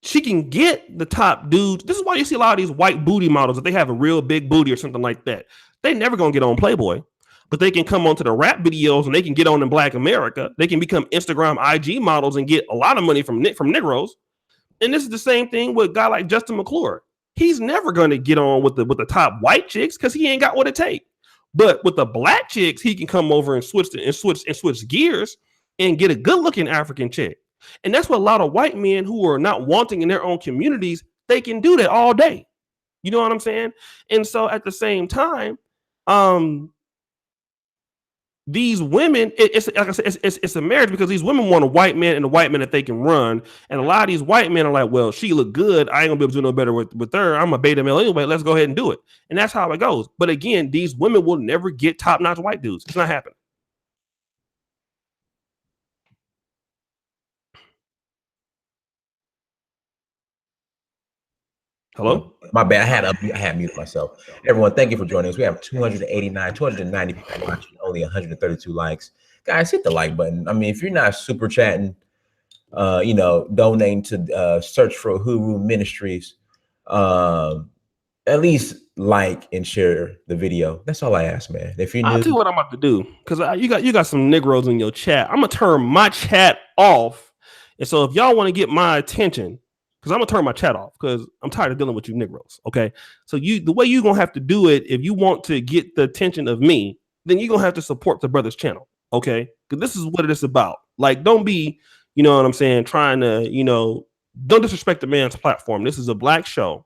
she can get the top dudes. This is why you see a lot of these white booty models. If they have a real big booty or something like that, they never gonna get on Playboy, but they can come onto the rap videos and they can get on in Black America. They can become Instagram IG models and get a lot of money from Negroes. And this is the same thing with a guy like Justin McClure. He's never going to get on with the top white chicks because he ain't got what it takes. But with the black chicks, he can come over and switch gears and get a good looking African chick. And that's what a lot of white men who are not wanting in their own communities, they can do that all day. You know what I'm saying? And so at the same time, these women, it's like I said, it's a marriage because these women want a white man and a white man that they can run. And a lot of these white men are like, well, she look good. I ain't gonna be able to do no better with her. I'm a beta male anyway. Let's go ahead and do it. And that's how it goes. But again, these women will never get top-notch white dudes. It's not happening. Hello? My bad. I had muted myself. Everyone, thank you for joining us. We have 290 people watching, only 132 likes. Guys, hit the like button. I mean, if you're not super chatting, donating to Search for Uhuru Ministries, at least like and share the video. That's all I ask, man. If you're new, I'll tell you what I'm about to do, because you got some Negroes in your chat. I'm gonna turn my chat off, and so if y'all want to get my attention, because I'm gonna turn my chat off because I'm tired of dealing with you Negroes. Okay, so the way you're gonna have to do it if you want to get the attention of me, then you're gonna have to support the brother's channel. Okay, because this is what it is about. Like, don't be, you know what I'm saying, trying to, don't disrespect the man's platform. This is a black show.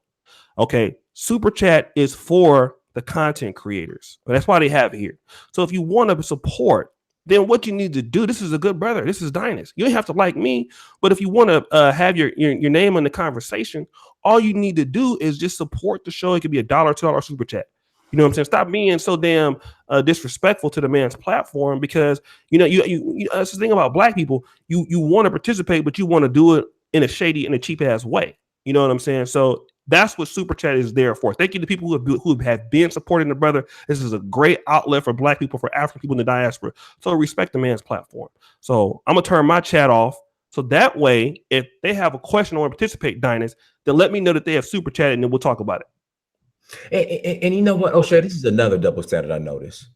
Okay, super chat is for the content creators. But that's why they have it here. So if you want to support, then what you need to do, this is a good brother. This is Dynast. You don't have to like me, but if you want to have your name in the conversation, all you need to do is just support the show. It could be $1, $2 super chat. You know what I'm saying? Stop being so damn disrespectful to the man's platform, because that's the thing about black people. You want to participate, but you want to do it in a shady and a cheap ass way. You know what I'm saying? So that's what super chat is there for. Thank you to people who have been supporting the brother. This is a great outlet for black people, for African people in the diaspora. So respect the man's platform. So I'm gonna turn my chat off. So that way, if they have a question or want to participate, Dynast, then let me know that they have super chatted, and then we'll talk about it. And you know what, Oshay, this is another double standard I noticed.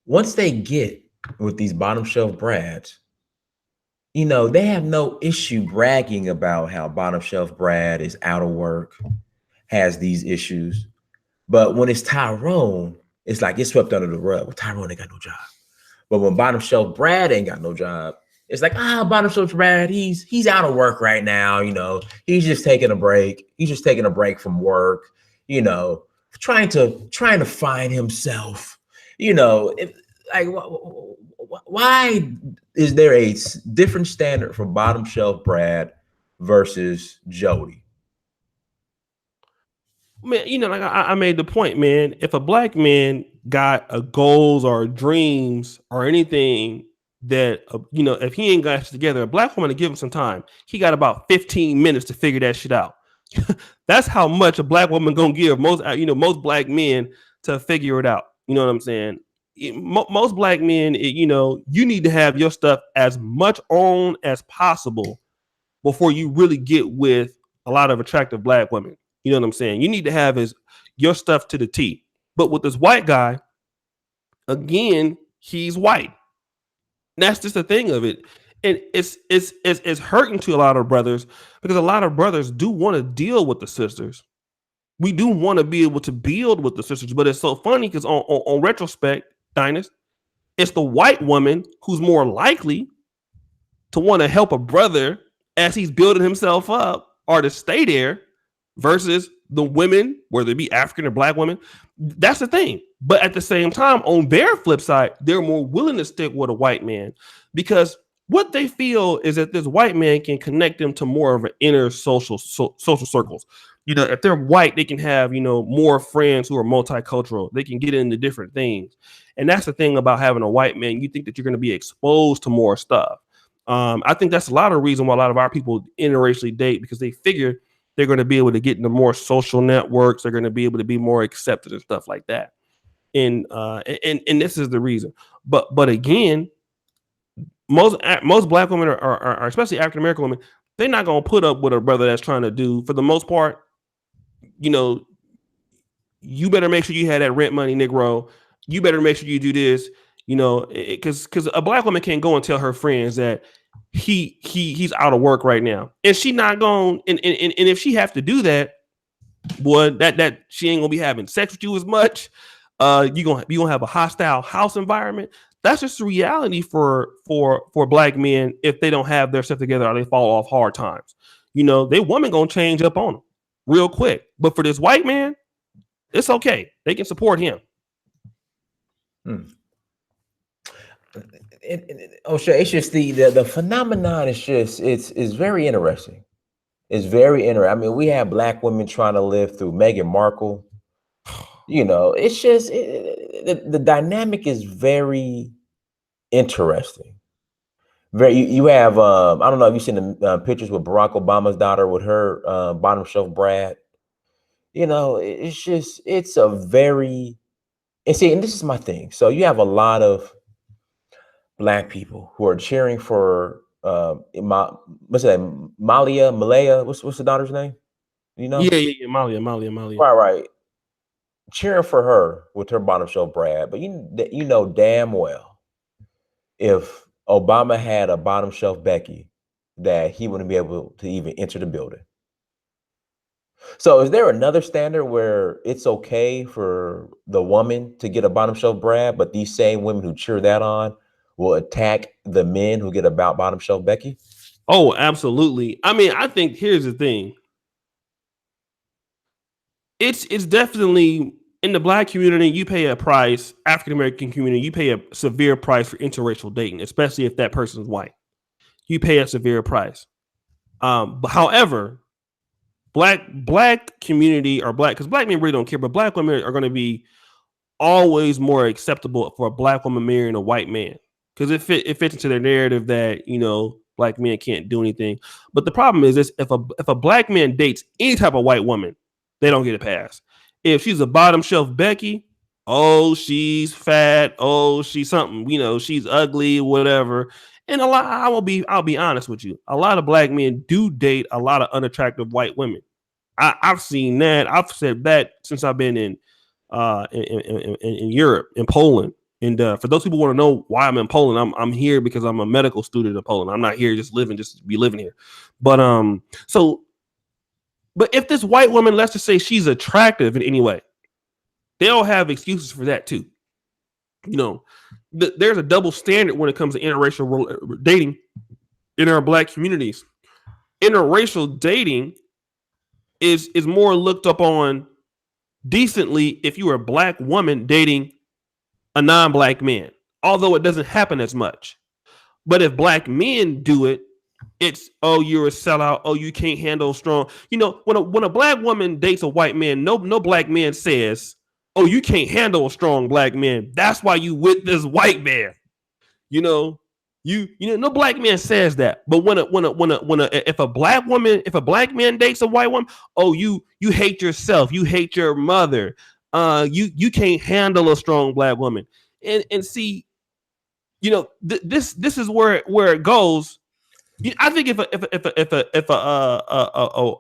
Once they get with these bottom shelf Brads, they have no issue bragging about how bottom shelf Brad is out of work, has these issues. But when it's Tyrone, it's like it's swept under the rug. Well, Tyrone ain't got no job. But when bottom shelf Brad ain't got no job, it's like, bottom shelf Brad, he's out of work right now. He's just taking a break. He's just taking a break from work, trying to find himself, why is there a different standard for bottom shelf Brad versus Jody? Man, like I made the point, man. If a black man got a goals or dreams or anything that if he ain't got it together, a black woman to give him some time. He got about 15 minutes to figure that shit out. That's how much a black woman gonna give most black men to figure it out. You know what I'm saying? Most black men, you need to have your stuff as much on as possible before you really get with a lot of attractive black women. You know what I'm saying? You need to have your stuff to the T. But with this white guy, again, he's white. That's just the thing of it. And it's hurting to a lot of brothers because a lot of brothers do want to deal with the sisters. We do want to be able to build with the sisters, but it's so funny because on retrospect, Dynast, it's the white woman who's more likely to want to help a brother as he's building himself up or to stay there versus the women, whether it be African or black women. That's the thing. But at the same time, on their flip side, they're more willing to stick with a white man because what they feel is that this white man can connect them to more of an inner social circles. If they're white, they can have, more friends who are multicultural. They can get into different things. And that's the thing about having a white man. You think that you're going to be exposed to more stuff. I think that's a lot of reason why a lot of our people interracially date because they figure they're going to be able to get into more social networks. They're going to be able to be more accepted and stuff like that. And this is the reason. But again, most black women are especially African American women, they're not going to put up with a brother that's trying to do, for the most part, you better make sure you have that rent money, Negro. You better make sure you do this, because a black woman can't go and tell her friends that he's out of work right now, and she not going. And if she have to do that, boy, that she ain't gonna be having sex with you as much. You gonna have a hostile house environment. That's just the reality for black men if they don't have their stuff together or they fall off hard times. They woman gonna change up on them real quick. But for this white man, it's okay. They can support him. Oshay, it's just the phenomenon is just it's very interesting. It's very interesting. I mean, we have black women trying to live through Meghan Markle. It's just the dynamic is very interesting. You have I don't know if you've seen the pictures with Barack Obama's daughter with her bottom shelf Brad. It's a very and this is my thing. So you have a lot of black people who are cheering for what's that? Malaya. What's the daughter's name? Yeah. Malia. Right. Cheering for her with her bottom shelf Brad, but you know damn well if Obama had a bottom shelf Becky, that he wouldn't be able to even enter the building. So is there another standard where it's okay for the woman to get a bottom shelf Brad, but these same women who cheer that on will attack the men who get about bottom shelf Becky? Oh, absolutely. I mean, I think here's the thing. It's definitely in the black community, you pay a price. African American community, you pay a severe price for interracial dating, especially if that person is white. You pay a severe price. But however, black community or because black men really don't care, but black women are going to be always more acceptable for a black woman marrying a white man because it fits into their narrative that black men can't do anything. But the problem is this: if a black man dates any type of white woman, they don't get a pass. If she's a bottom shelf Becky, oh, she's fat, oh, she's something, she's ugly, whatever. And I'll be honest with you. A lot of black men do date a lot of unattractive white women. I've seen that. I've said that since I've been in Europe, in Poland. And for those people who want to know why I'm in Poland, I'm here because I'm a medical student in Poland. I'm not here just to be living here. But but if this white woman, let's just say she's attractive in any way, they'll have excuses for that too. There's a double standard when it comes to interracial dating in our black communities. Interracial dating is more looked upon decently if you are a black woman dating a non-black man, although it doesn't happen as much. But if black men do it, it's, oh, you're a sellout. Oh, you can't handle strong. You know, when a black woman dates a white man, no black man says, oh, you can't handle a strong black man. That's why you with this white man. You know, no black man says that. But if a black man dates a white woman, oh, you hate yourself, you hate your mother. You can't handle a strong black woman. And see, you know, this is where it goes. I think if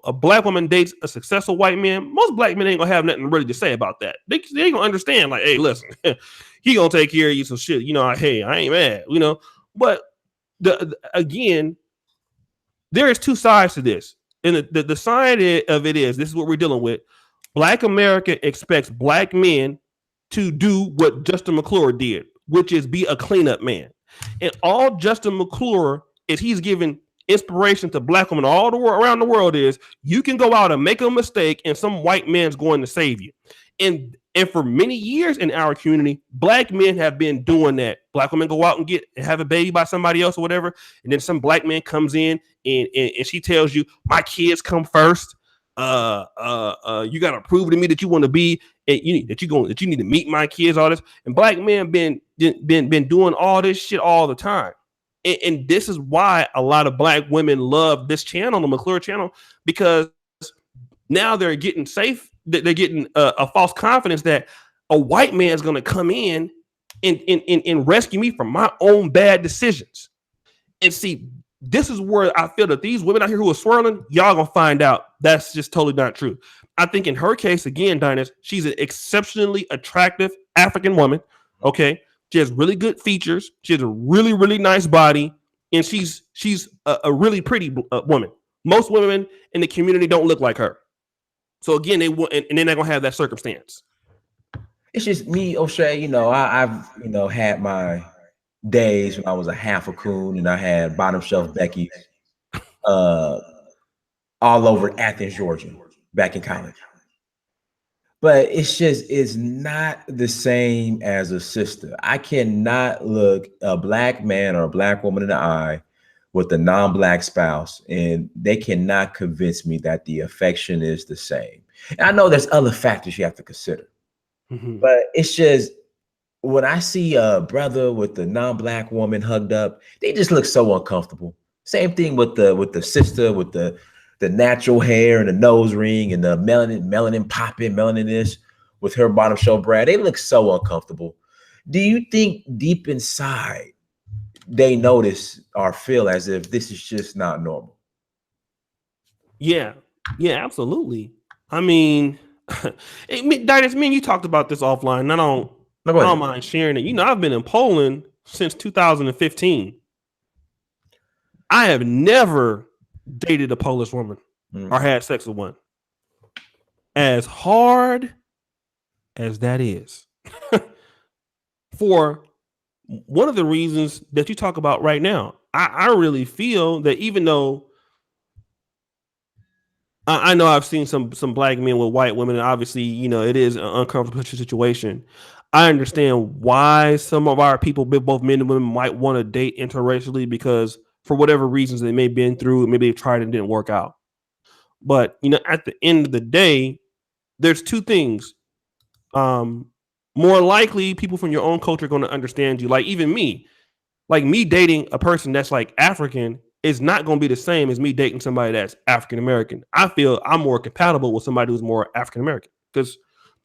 a black woman dates a successful white man, most black men ain't gonna have nothing really to say about that. They ain't gonna understand. Like, hey, listen, he gonna take care of you, so shit. You know, hey, I ain't mad. You know, but again, there is two sides to this, and the side of it is this is what we're dealing with. Black America expects black men to do what Justin McClure did, which is be a cleanup man, and all Justin McClure is he's giving inspiration to black women all the world around the world is you can go out and make a mistake and some white man's going to save you. And for many years in our community, black men have been doing that. Black women go out and have a baby by somebody else or whatever, and then some black man comes in and she tells you, my kids come first. You gotta prove to me that you want to be that you need to meet my kids, all this. And black men been doing all this shit all the time. And this is why a lot of black women love this channel, the McClure channel, because now they're getting safe. They're getting a false confidence that a white man is going to come in and rescue me from my own bad decisions. And see, this is where I feel that these women out here who are swirling, y'all gonna find out that's just totally not true. I think in her case, again, Dinah, she's an exceptionally attractive African woman. Okay. She has really good features. She has a really, really nice body, and she's a really pretty woman. Most women in the community don't look like her. So again, they're not gonna have that circumstance. It's just me, Oshay. You know, I've had my days when I was a half a coon, and I had bottom shelf Becky, all over Athens, Georgia, back in college. But it's not the same as a sister. I cannot look a black man or a black woman in the eye with a non-black spouse, and they cannot convince me that the affection is the same. And I know there's other factors you have to consider, but it's just when I see a brother with a non-black woman hugged up, they just look so uncomfortable. Same thing with the sister with the natural hair and the nose ring and the melanin popping, melanin this with her bottom show Brad. They look so uncomfortable. Do you think deep inside they notice or feel as if this is just not normal? Yeah, absolutely. I mean, Dinah, me and you talked about this offline. I don't mind sharing it. You know, I've been in Poland since 2015. I have never dated a Polish woman or had sex with one. As hard as that is, for one of the reasons that you talk about right now, I really feel that even though I know I've seen some black men with white women, and obviously, you know, it is an uncomfortable situation. I understand why some of our people, both men and women, might want to date interracially because for whatever reasons they may have been through, maybe they tried and didn't work out. But, you know, at the end of the day, there's two things. More likely, people from your own culture are going to understand you. Like even me, like me dating a person that's like African is not going to be the same as me dating somebody that's African American. I feel I'm more compatible with somebody who's more African American because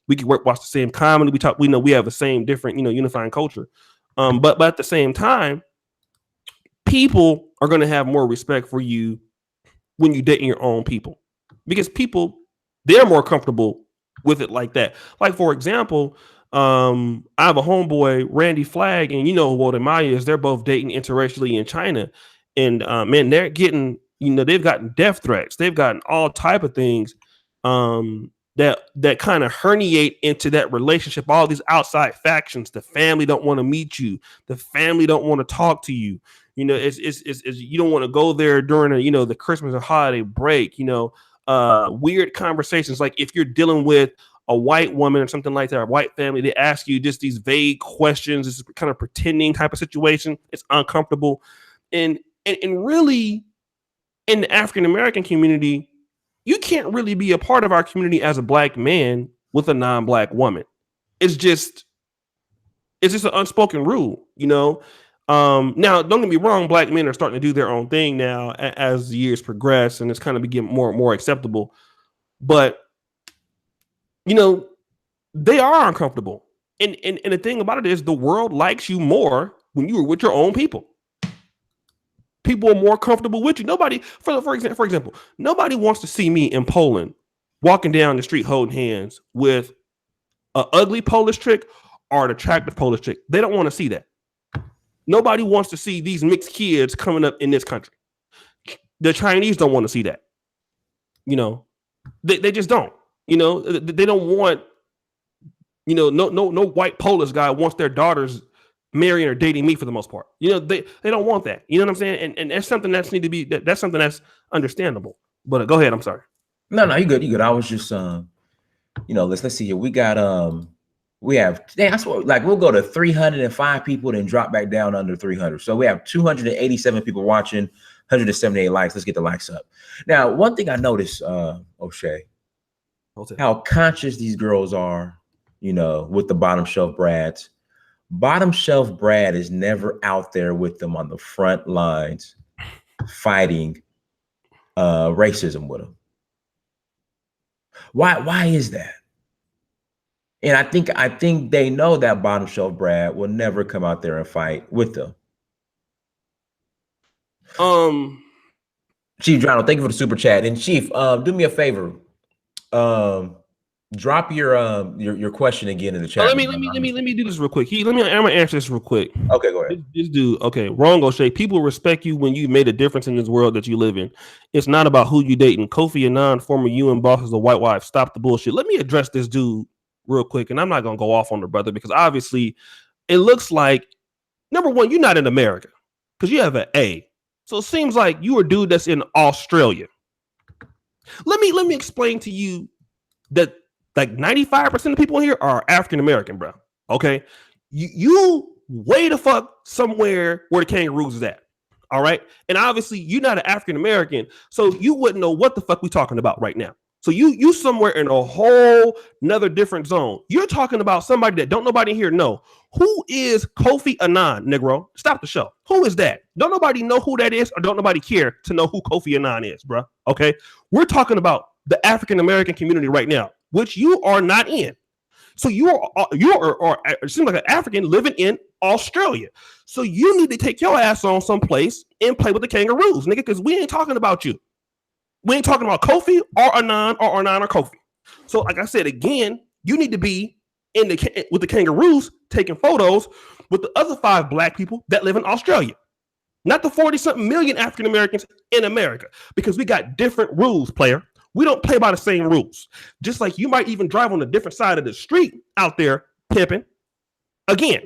we can watch the same comedy. We know we have the same different, you know, unifying culture. But at the same time, people are going to have more respect for you when you're dating your own people because people, they're more comfortable with it like that. Like, for example, I have a homeboy, Randy Flagg, and you know who Walter Maya is. They're both dating interracially in China. And man, they're getting, you know, they've gotten death threats. They've gotten all type of things that kind of herniate into that relationship. All these outside factions. The family don't want to meet you. The family don't want to talk to you. You know, it's you don't want to go there during the Christmas or holiday break. You know, weird conversations. Like if you're dealing with a white woman or something like that, or a white family, they ask you just these vague questions. This kind of pretending type of situation. It's uncomfortable, and really, in the African American community, you can't really be a part of our community as a black man with a non-black woman. It's just an unspoken rule, you know. Now, don't get me wrong, black men are starting to do their own thing now as the years progress, and it's kind of becoming more and more acceptable. But you know, they are uncomfortable. And the thing about it is the world likes you more when you are with your own people. People are more comfortable with you. Nobody, for example, nobody wants to see me in Poland walking down the street holding hands with an ugly Polish chick or an attractive Polish chick. They don't want to see that. Nobody wants to see these mixed kids coming up in this country. The Chinese don't want to see that. You know, they just don't. You know, they don't want, you know, no white Polish guy wants their daughters marrying or dating me for the most part. You know, they don't want that. You know what I'm saying? And that's something that's need to be that's something that's understandable. But go ahead. I'm sorry. No, you good. I was just you know, let's see here. We got we have I swear, like we'll go to 305 people, then drop back down under 300. So we have 287 people watching, 178 likes. Let's get the likes up. Now, one thing I noticed, Oshay, how conscious these girls are, you know, with the bottom shelf Brads. Bottom shelf Brad is never out there with them on the front lines fighting racism with them. Why is that? And I think they know that bottom shelf Brad will never come out there and fight with them. Chief Jono, thank you for the super chat. And Chief, do me a favor. Drop your question again in the chat. Let me do this real quick. I'm gonna answer this real quick. Okay, go ahead. This dude, okay, wrong, Oshay. People respect you when you made a difference in this world that you live in. It's not about who you dating. Kofi Annan, former UN boss, is a white wife. Stop the bullshit. Let me address this dude real quick, and I'm not gonna go off on the brother because obviously it looks like, number one, you're not in America because you have an A. So it seems like you a dude that's in Australia. Let me explain to you that like 95% of people here are African American, bro. Okay, you way the fuck somewhere where the kangaroos is at. All right, and obviously you're not an African American, so you wouldn't know what the fuck we talking about right now. So you somewhere in a whole another different zone. You're talking about somebody that don't nobody here know. Who is Kofi Annan, Negro? Stop the show. Who is that? Don't nobody know who that is, or don't nobody care to know who Kofi Annan is, bro. Okay, we're talking about the African American community right now, which you are not in. So you are it seems like an African living in Australia. So you need to take your ass on someplace and play with the kangaroos, nigga, because we ain't talking about you. We ain't talking about Kofi or Annan or Kofi. So, like I said again, you need to be with the kangaroos taking photos with the other 5 black people that live in Australia, not the 40-something million African Americans in America, because we got different rules, player. We don't play by the same rules. Just like you might even drive on a different side of the street out there pimping. Again,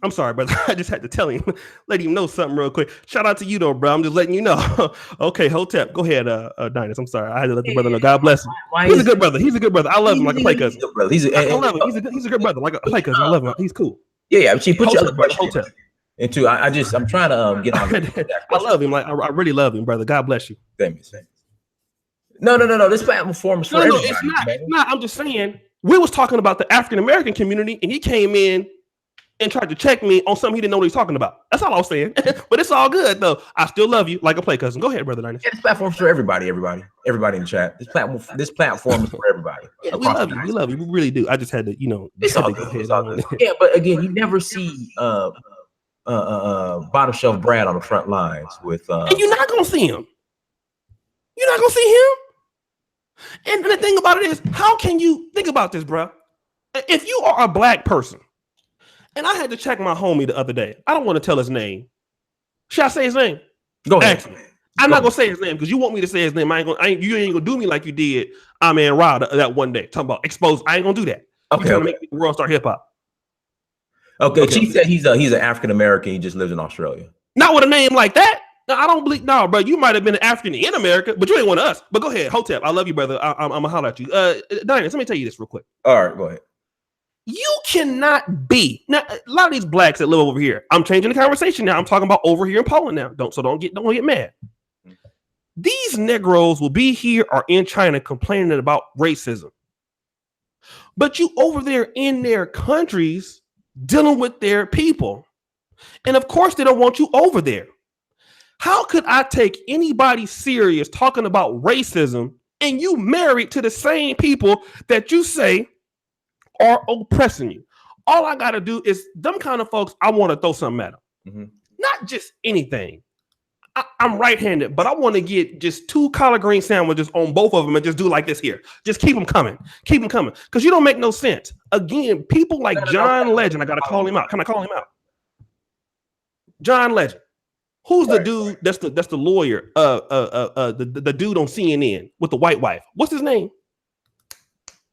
I'm sorry, brother. I just had to tell him, let him know something real quick. Shout out to you, though, bro. I'm just letting you know. Okay, Hotep, go ahead, Dynas. I'm sorry. I had to let the brother know. God bless him. He's a good brother. He's a good brother. I love him like a play cousin. I love him. He's a good brother, like a play cousin. I love him. He's cool. Yeah. But she put your other question into. I'm trying to get on. I love him. Like I really love him, brother. God bless you. Thanks. No. This platform is for everybody. It's not. I'm just saying. We was talking about the African American community, and he came in and tried to check me on something he didn't know what he was talking about. That's all I was saying. But it's all good though. I still love you like a play cousin. Go ahead, brother Dynas. Yeah, this platform's for everybody in the chat. This platform is for everybody. Yeah, we love you. We really do. I just had to, it's all good. Yeah, but again, you never see bottom shelf Brad on the front lines with and you're not gonna see him. You're not gonna see him. And the thing about it is, how can you think about this, bro? If you are a black person, and I had to check my homie the other day. I don't want to tell his name. Should I say his name? Go ahead. I'm not gonna say his name because you want me to say his name. You ain't gonna do me like you did. Rod that one day talking about exposed. I ain't gonna do that. Okay. Trying to make the world start hip hop. Okay. Chief said he's an African American. He just lives in Australia. Not with a name like that. No, I don't believe. No, bro. You might have been an African in America, but you ain't one of us. But go ahead, Hotep. I love you, brother. I'm gonna holler at you. Dynas, let me tell you this real quick. All right, go ahead. You cannot be now. A lot of these blacks that live over here. I'm changing the conversation now. I'm talking about over here in Poland now. Don't get mad. These Negroes will be here or in China complaining about racism. But you over there in their countries dealing with their people. And of course, they don't want you over there. How could I take anybody serious talking about racism and you married to the same people that you say are oppressing you? All I got to do is them kind of folks, I want to throw something at them. Mm-hmm. Not just anything. I'm right-handed, but I want to get just 2 collard green sandwiches on both of them and just do like this here. Just keep them coming. Keep them coming. Because you don't make no sense. Again, people like John Legend, I got to call him out. Can I call him out? John Legend. Who's the dude that's the lawyer? The dude on CNN with the white wife. What's his name?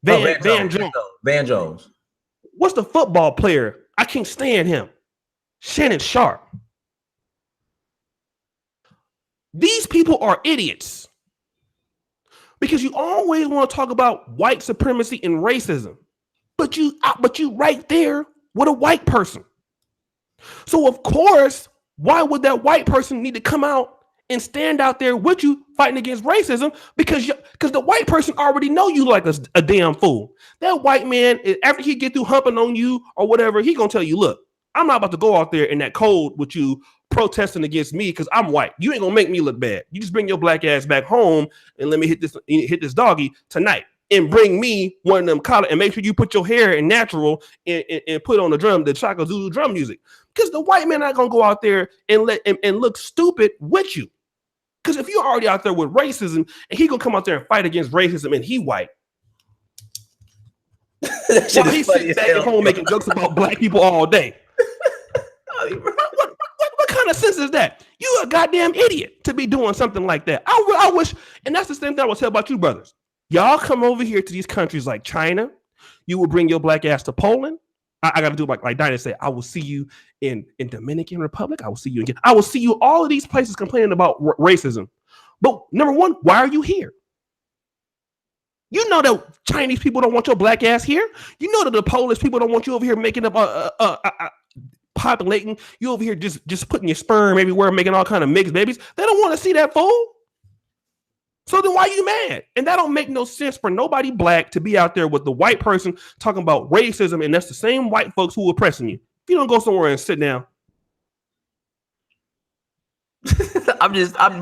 Van Jones. Van Jones. What's the football player? I can't stand him. Shannon Sharp. These people are idiots because you always want to talk about white supremacy and racism, but you right there with a white person. So of course, why would that white person need to come out and stand out there with you fighting against racism? Because the white person already know you like a damn fool. That white man, after he get through humping on you or whatever, he gonna tell you, look, I'm not about to go out there in that cold with you protesting against me because I'm white. You ain't gonna make me look bad. You just bring your black ass back home and let me hit this doggy tonight and bring me one of them collar and make sure you put your hair in natural and put on the Chaka Zulu drum music. Because the white man not gonna go out there and look stupid with you. Because if you're already out there with racism and he gonna come out there and fight against racism and he white. While he's sitting back at home making jokes about black people all day. What kind of sense is that? You a goddamn idiot to be doing something like that. I wish, and that's the same thing I will tell about you brothers. Y'all come over here to these countries like China. You will bring your black ass to Poland. I got to do like Dinah said. I will see you in Dominican Republic. I will see you again. I will see you all of these places complaining about racism. But number one, why are you here? You know that Chinese people don't want your black ass here. You know that the Polish people don't want you over here making up populating. You over here just putting your sperm everywhere, making all kind of mixed babies. They don't want to see that fool. So then why are you mad? And that don't make no sense for nobody black to be out there with the white person talking about racism, and that's the same white folks who are oppressing you. If you don't go somewhere and sit down.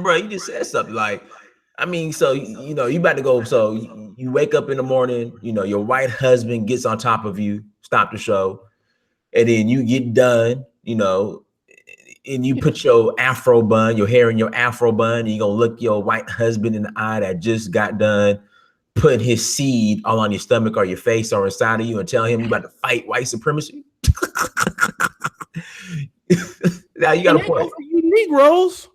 bro, you just said something like, I mean, so, you know, you about to go, so you wake up in the morning, you know, your white husband gets on top of you, stop the show, and then you get done, you know, and you put your afro bun, your hair in your afro bun, and you're going to look your white husband in the eye that just got done putting his seed all on your stomach or your face or inside of you and tell him you about to fight white supremacy. Now you got a point. You Negroes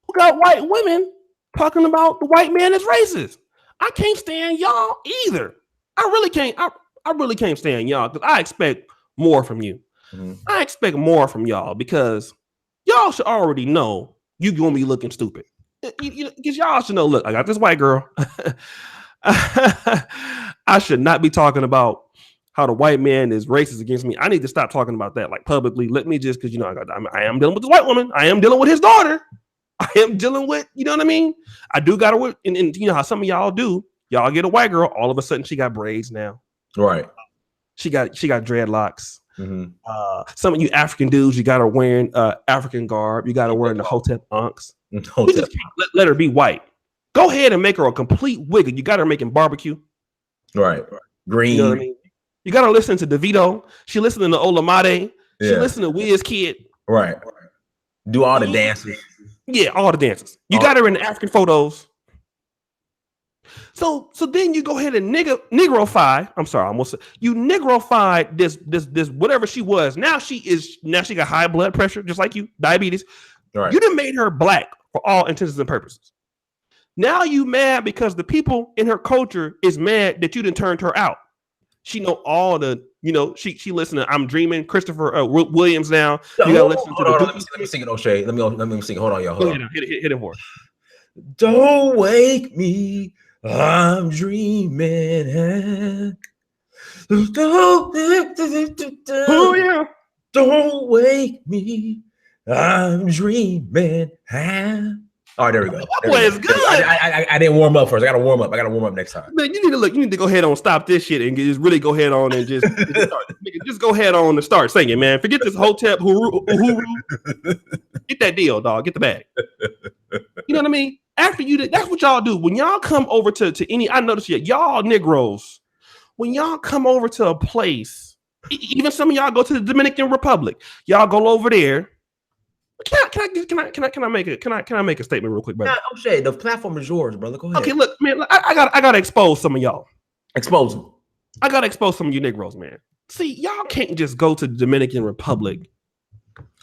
who got white women talking about the white man is racist. I can't stand y'all either. I really can't. I really can't stand y'all because I expect more from you. Mm-hmm. I expect more from y'all because y'all should already know you're gonna be looking stupid. Because y'all should know. Look, I got this white girl. I should not be talking about how the white man is racist against me. I need to stop talking about that like publicly. Let me just, because you know I am dealing with this white woman. I am dealing with his daughter. I am dealing with, you know what I mean? I do got to, and you know how some of y'all do. Y'all get a white girl, all of a sudden she got braids now. Right. She got dreadlocks. Mm-hmm. Some of you African dudes, you got her wearing African garb. You got her wearing the Hotep Unks. You just can't let her be white. Go ahead and make her a complete wigger. You got her making barbecue. Right. Green. You know what I mean? You got her listening to DeVito. She listening to Olamide. She listening to Wizkid. Right. Do all the dances. Yeah, all the dances. You got her in the African photos. So then you go ahead and negrofy. I'm sorry, you negrofied this whatever she was. Now she got high blood pressure, just like you, diabetes. Right. You done made her black for all intents and purposes. Now you mad because the people in her culture is mad that you done turned her out. She know all the, you know, she listen to I'm Dreaming, Christopher Williams now. You gotta listen to let me sing it, Oshay. Let me sing it. Hold on, y'all. Hold on. Hit it for us. Don't wake me, I'm dreaming. Oh yeah. Don't wake me, I'm dreaming. All right, there we go. My boy is good. I didn't warm up first. I got to warm up. next time. Man, you need to go ahead on, stop this shit and just really go ahead on and just go ahead on and start singing, man. Forget this hotel. Get that deal, dog. Get the bag. You know what I mean? After you, that's what y'all do. When y'all come over to any, I notice y'all Negroes, when y'all come over to a place, even some of y'all go to the Dominican Republic, y'all go over there. Can I make a statement real quick, brother? Nah, Oshay, the platform is yours, brother. Go ahead. Okay, look, man, I gotta expose some of y'all. Expose them. I gotta expose some of you Negroes, man. See, y'all can't just go to the Dominican Republic,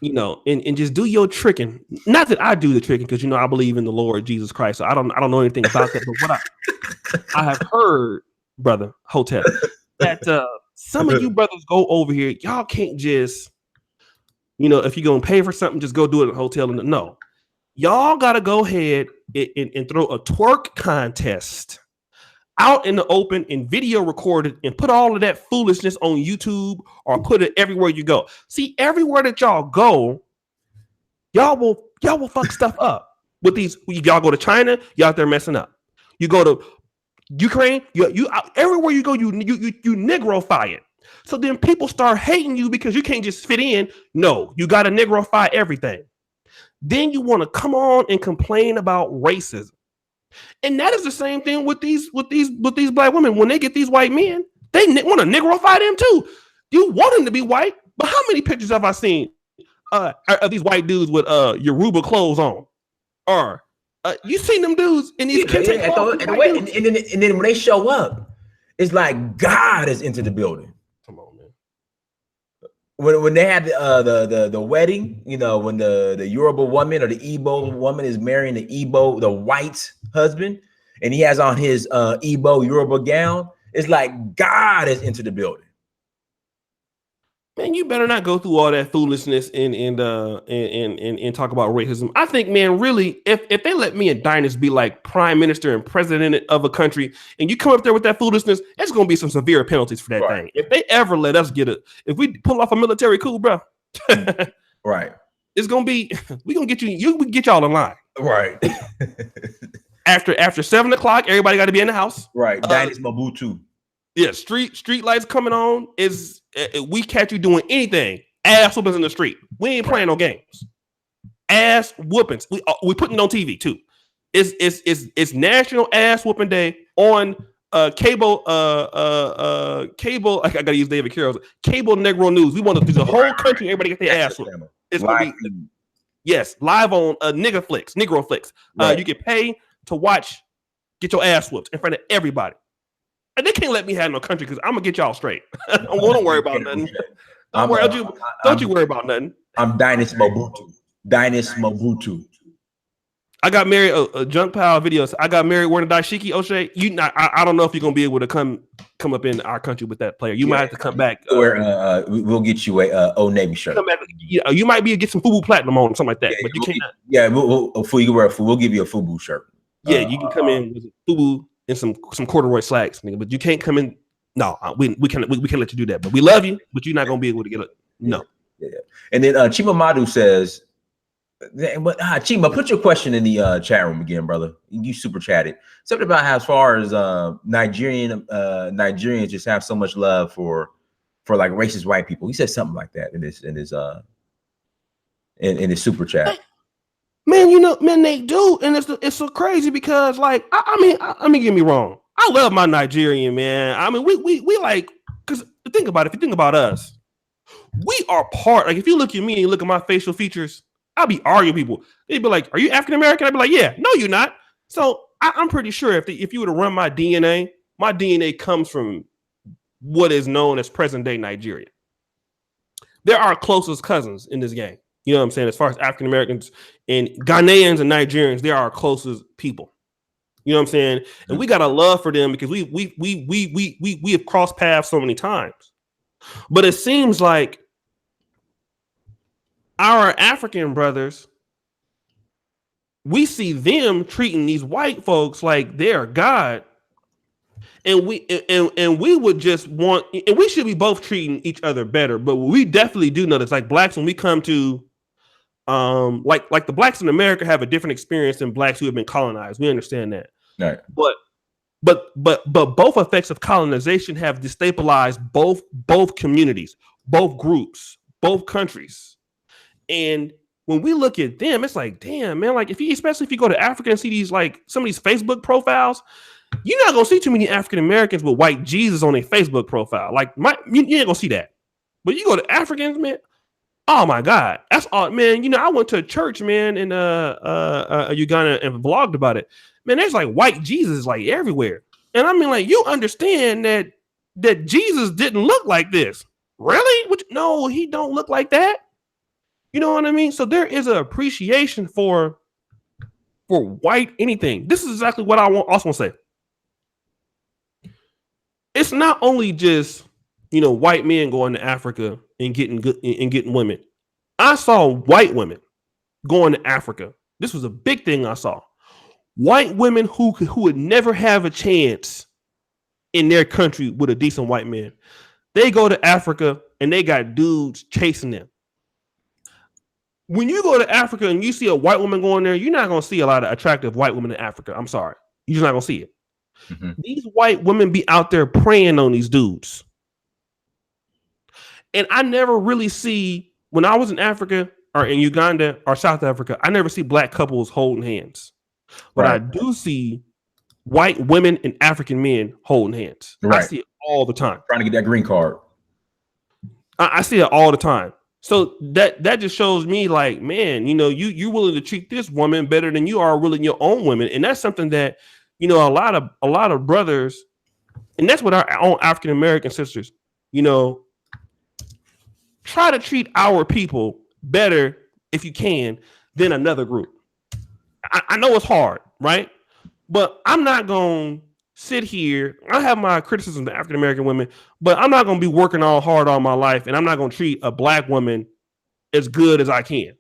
and just do your tricking. Not that I do the tricking, because I believe in the Lord Jesus Christ. So I don't know anything about that. But what I have heard, brother Hotel, that some of you brothers go over here. Y'all can't just. If you're going to pay for something, just go do it in a hotel. No, y'all got to go ahead and throw a twerk contest out in the open and video recorded and put all of that foolishness on YouTube or put it everywhere you go. See, everywhere that y'all go, y'all will fuck stuff up with these. Y'all go to China, y'all out there messing up. You go to Ukraine, you everywhere you go, you Negrofy it. So then people start hating you because you can't just fit in. No, you got to Negrofy everything. Then you want to come on and complain about racism. And that is the same thing with these black women. When they get these white men, they want to Negrofy them too. You want them to be white, but how many pictures have I seen of these white dudes with Yoruba clothes on? Or you seen them dudes in these and then when they show up, it's like God is into the building. Come on, man. When they had the wedding, when the Yoruba woman or the Igbo woman is marrying the white husband, and he has on his Igbo Yoruba gown, it's like God is into the building. Man, you better not go through all that foolishness and talk about racism. I think, man, really, if they let me and Dinus be like prime minister and president of a country, and you come up there with that foolishness, there's going to be some severe penalties for that thing. If they ever let us if we pull off a military coup, bro, right, it's going to be, we going to get we get y'all in line. Right. After 7:00, everybody got to be in the house. Right. Dinus Mobutu. Yeah, street lights coming on is we catch you doing anything. Ass whoopings in the street. We ain't playing no games. Ass whoopings. We putting on TV too. It's National Ass Whooping Day on cable. Cable. I gotta use David Carroll's cable Negro News. We want to do the whole country. Everybody get their ass whooped. It's gonna be live on Negro Flix. Right. You can pay to watch. Get your ass whooped in front of everybody. And they can't let me have no country because I'm gonna get y'all straight. Don't worry about nothing. Don't you worry about nothing. I'm Dinus Mobutu. I got married. A junk pile videos. I got married wearing a dashiki. Oshay, I don't know if you're gonna be able to come up in our country with that player. You might have to come back. We'll get you a Old Navy shirt. Come back, you might be able to get some FUBU platinum on something like that, but you can't. We'll give you a FUBU shirt. Yeah, you can come in with FUBU and some corduroy slacks, nigga, but you can't come in. No, we can't let you do that. But we love you, but you're not gonna be able to get it. No. Yeah. And then Chima Madu says, but Chima, put your question in the chat room again, brother. You super chatted something about how as far as Nigerians just have so much love for like racist white people. He said something like that in his super chat. Man, they do, and it's so crazy because, like, I mean, get me wrong. I love my Nigerian man. I mean, we like, because think about it. If you think about us, we are part. Like, if you look at me and you look at my facial features, I'll be arguing people. They'd be like, "Are you African American?" I'd be like, "Yeah." No, you're not. So I'm pretty sure if you were to run my DNA comes from what is known as present day Nigeria. They're our closest cousins in this game. You know what I'm saying? As far as African Americans and Ghanaians and Nigerians, they are our closest people. You know what I'm saying? And we got a love for them because we have crossed paths so many times. But it seems like our African brothers, we see them treating these white folks like they're God. And we would just want, and we should be both treating each other better. But we definitely do notice, like blacks, when we come to like the blacks in America have a different experience than blacks who have been colonized. We understand that. Right. But both effects of colonization have destabilized both communities, both groups, both countries. And when we look at them, it's like, damn, man, like especially if you go to Africa and see these, like some of these Facebook profiles, you're not gonna see too many African Americans with white Jesus on their Facebook profile. Like you ain't gonna see that. But you go to Africans, man. Oh my God, that's all, man. You know, I went to a church, man, in Uganda and vlogged about it. Man, there's like white Jesus like everywhere, and I mean, like you understand that Jesus didn't look like this, really? No, he don't look like that. You know what I mean? So there is an appreciation for white anything. This is exactly what I also want to say. It's not only just, you know, white men going to Africa and getting women. I saw white women going to Africa. This was a big thing I saw. White women who would never have a chance in their country with a decent white man. They go to Africa and they got dudes chasing them. When you go to Africa and you see a white woman going there, you're not going to see a lot of attractive white women in Africa. I'm sorry. You're just not going to see it. Mm-hmm. These white women be out there preying on these dudes. And I never really see, when I was in Africa or in Uganda or South Africa, I never see black couples holding hands. But right. I do see white women and African men holding hands. Right. I see it all the time. Trying to get that green card. I see it all the time. So that just shows me, like, man, you know, you're willing to treat this woman better than you are willing your own women. And that's something that, you know, a lot of brothers, and that's what our own African American sisters, you know, try to treat our people better if you can than another group. I know it's hard, right? But I'm not going to sit here. I have my criticism of African American women, but I'm not going to be working all hard all my life, and I'm not going to treat a black woman as good as I can.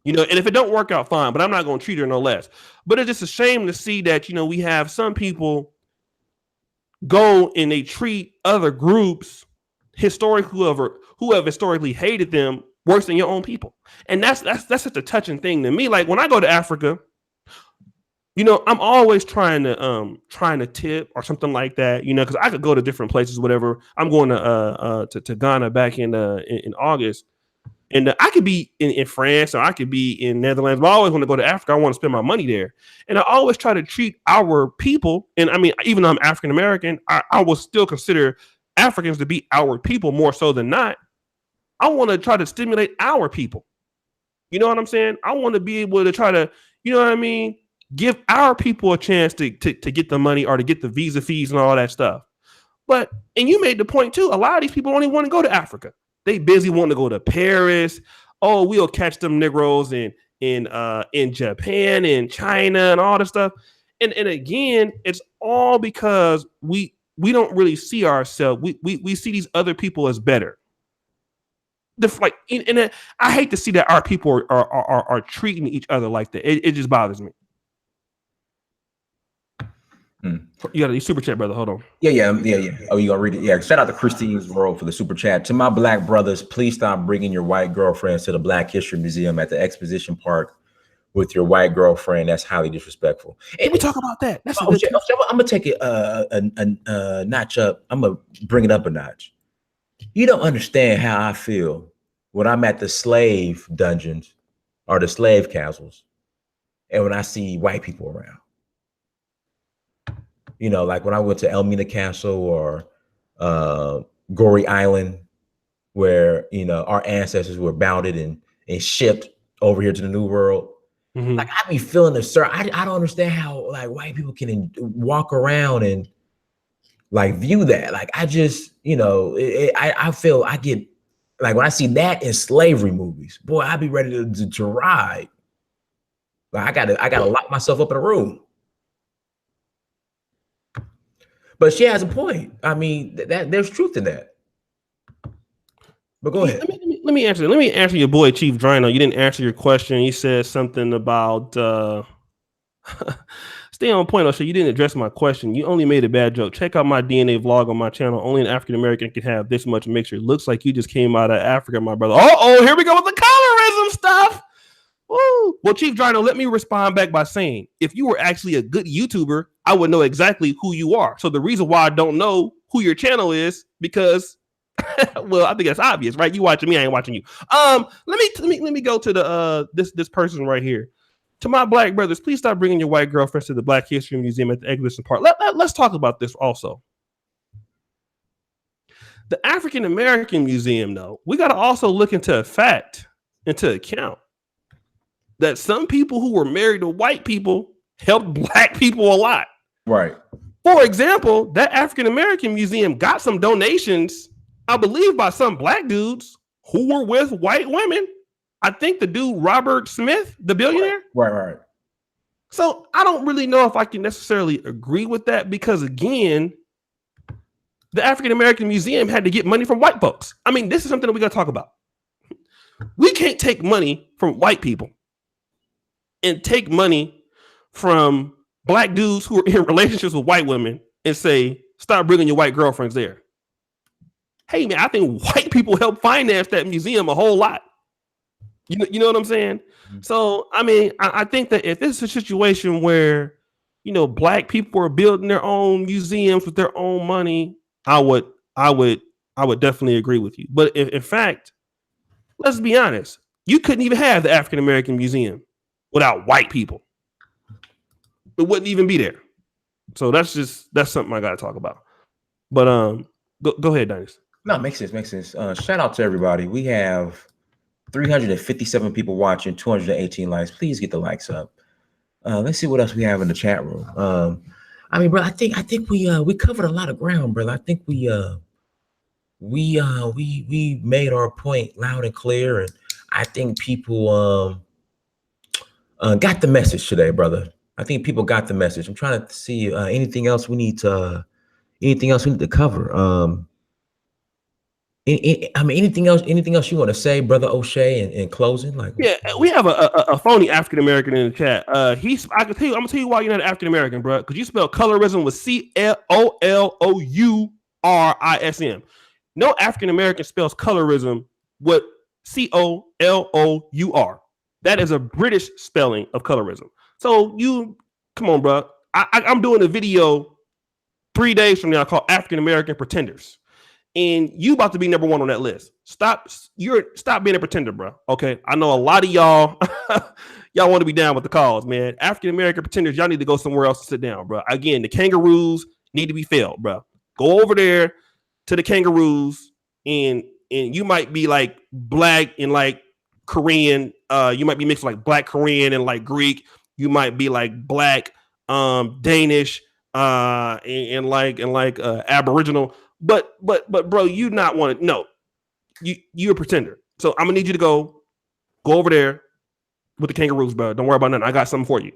You know, and if it don't work out, fine, but I'm not going to treat her no less. But it's just a shame to see that, you know, we have some people go and they treat other groups, who have historically hated them, worse than your own people. And that's such a touching thing to me. Like when I go to Africa, you know, I'm always trying to tip or something like that, you know, because I could go to different places, whatever. I'm going to Ghana back in August. And I could be in France or I could be in Netherlands, but I always want to go to Africa. I want to spend my money there. And I always try to treat our people. And I mean, even though I'm African American, I will still consider Africans to be our people more so than not. I want to try to stimulate our people. You know what I'm saying? I want to be able to try to, you know what I mean? Give our people a chance to get the money or to get the visa fees and all that stuff. But, and you made the point too, a lot of these people only want to go to Africa. They busy wanting to go to Paris. Oh, we'll catch them Negroes in Japan and China and all this stuff. And again, it's all because we don't really see ourselves. We see these other people as better. I hate to see that our people are treating each other like that. It just bothers me. You got a super chat, brother. Hold on. Yeah. Oh, you gonna read it? Yeah. Shout out to Christine's World for the super chat. To my black brothers, please stop bringing your white girlfriends to the Black History Museum at the Exposition Park with your white girlfriend. That's highly disrespectful. Can we talk about that? That's I'm gonna take it a notch up. I'm gonna bring it up a notch. You don't understand how I feel when I'm at the slave dungeons or the slave castles, and when I see white people around. You know, like when I went to Elmina Castle or Goree Island, where, you know, our ancestors were bounded and shipped over here to the New World. Mm-hmm. Like I be feeling the sir. I don't understand how like white people can walk around and like view that. Like I just, you know, I feel I get like when I see that in slavery movies, boy, I'd be ready to ride. Like I gotta lock myself up in a room. But she has a point. I mean, that there's truth in that. But go ahead. Let me answer. Let me answer your boy Chief Drino. You didn't answer your question. You said something about Stay on point, Oshay. You didn't address my question. You only made a bad joke. Check out my DNA vlog on my channel. Only an African American can have this much mixture. Looks like you just came out of Africa, my brother. Here we go with the colorism stuff. Woo. Well, Chief Drino, let me respond back by saying, if you were actually a good YouTuber, I would know exactly who you are. So the reason why I don't know who your channel is, because well, I think that's obvious, right? You watching me, I ain't watching you. Let me go to the this person right here. To my black brothers, please stop bringing your white girlfriends to the Black History Museum at the Exhibition Park. Let's talk about this also. The African American Museum, though, we got to also look into account that some people who were married to white people helped black people a lot. Right. For example, that African American Museum got some donations, I believe, by some black dudes who were with white women. I think the dude Robert Smith, the billionaire. Right. So I don't really know if I can necessarily agree with that because, again, the African American Museum had to get money from white folks. I mean, this is something that we got to talk about. We can't take money from white people and take money from black dudes who are in relationships with white women and say, stop bringing your white girlfriends there. Hey, man, I think white people help finance that museum a whole lot. You know what I'm saying? Mm-hmm. So, I mean, I think that if this is a situation where, black people are building their own museums with their own money, I would definitely agree with you. But in fact, let's be honest, you couldn't even have the African American Museum without white people. It wouldn't even be there. So that's something I got to talk about. But go ahead, Dennis. No, makes sense. Shout out to everybody. We have 357 people watching, 218 likes. Please get the likes up. Let's see what else we have in the chat room. I mean, bro, I think we covered a lot of ground, brother. I think we made our point loud and clear, and I think people got the message today, brother. I think people got the message. I'm trying to see anything else we need to cover. Anything else you want to say, brother Oshay, in closing? Like, yeah, we have a phony African American in the chat. I'm gonna tell you why you're not African American, bro. Because you spell colorism with COLOURISM. No African American spells colorism with COLOUR. That is a British spelling of colorism. So come on, bro. I'm doing a video 3 days from now called African American Pretenders. And you about to be number one on that list. Stop being a pretender, bro. Okay. I know a lot of y'all want to be down with the cause, man. African American pretenders, y'all need to go somewhere else to sit down, bro. Again, the kangaroos need to be felled, bro. Go over there to the kangaroos, and you might be like black and like Korean. You might be mixed like black Korean and like Greek. You might be like black Danish and Aboriginal. But bro, you not want to. No, you're a pretender. So I'm gonna need you to go over there with the kangaroos, bro. Don't worry about nothing. I got something for you.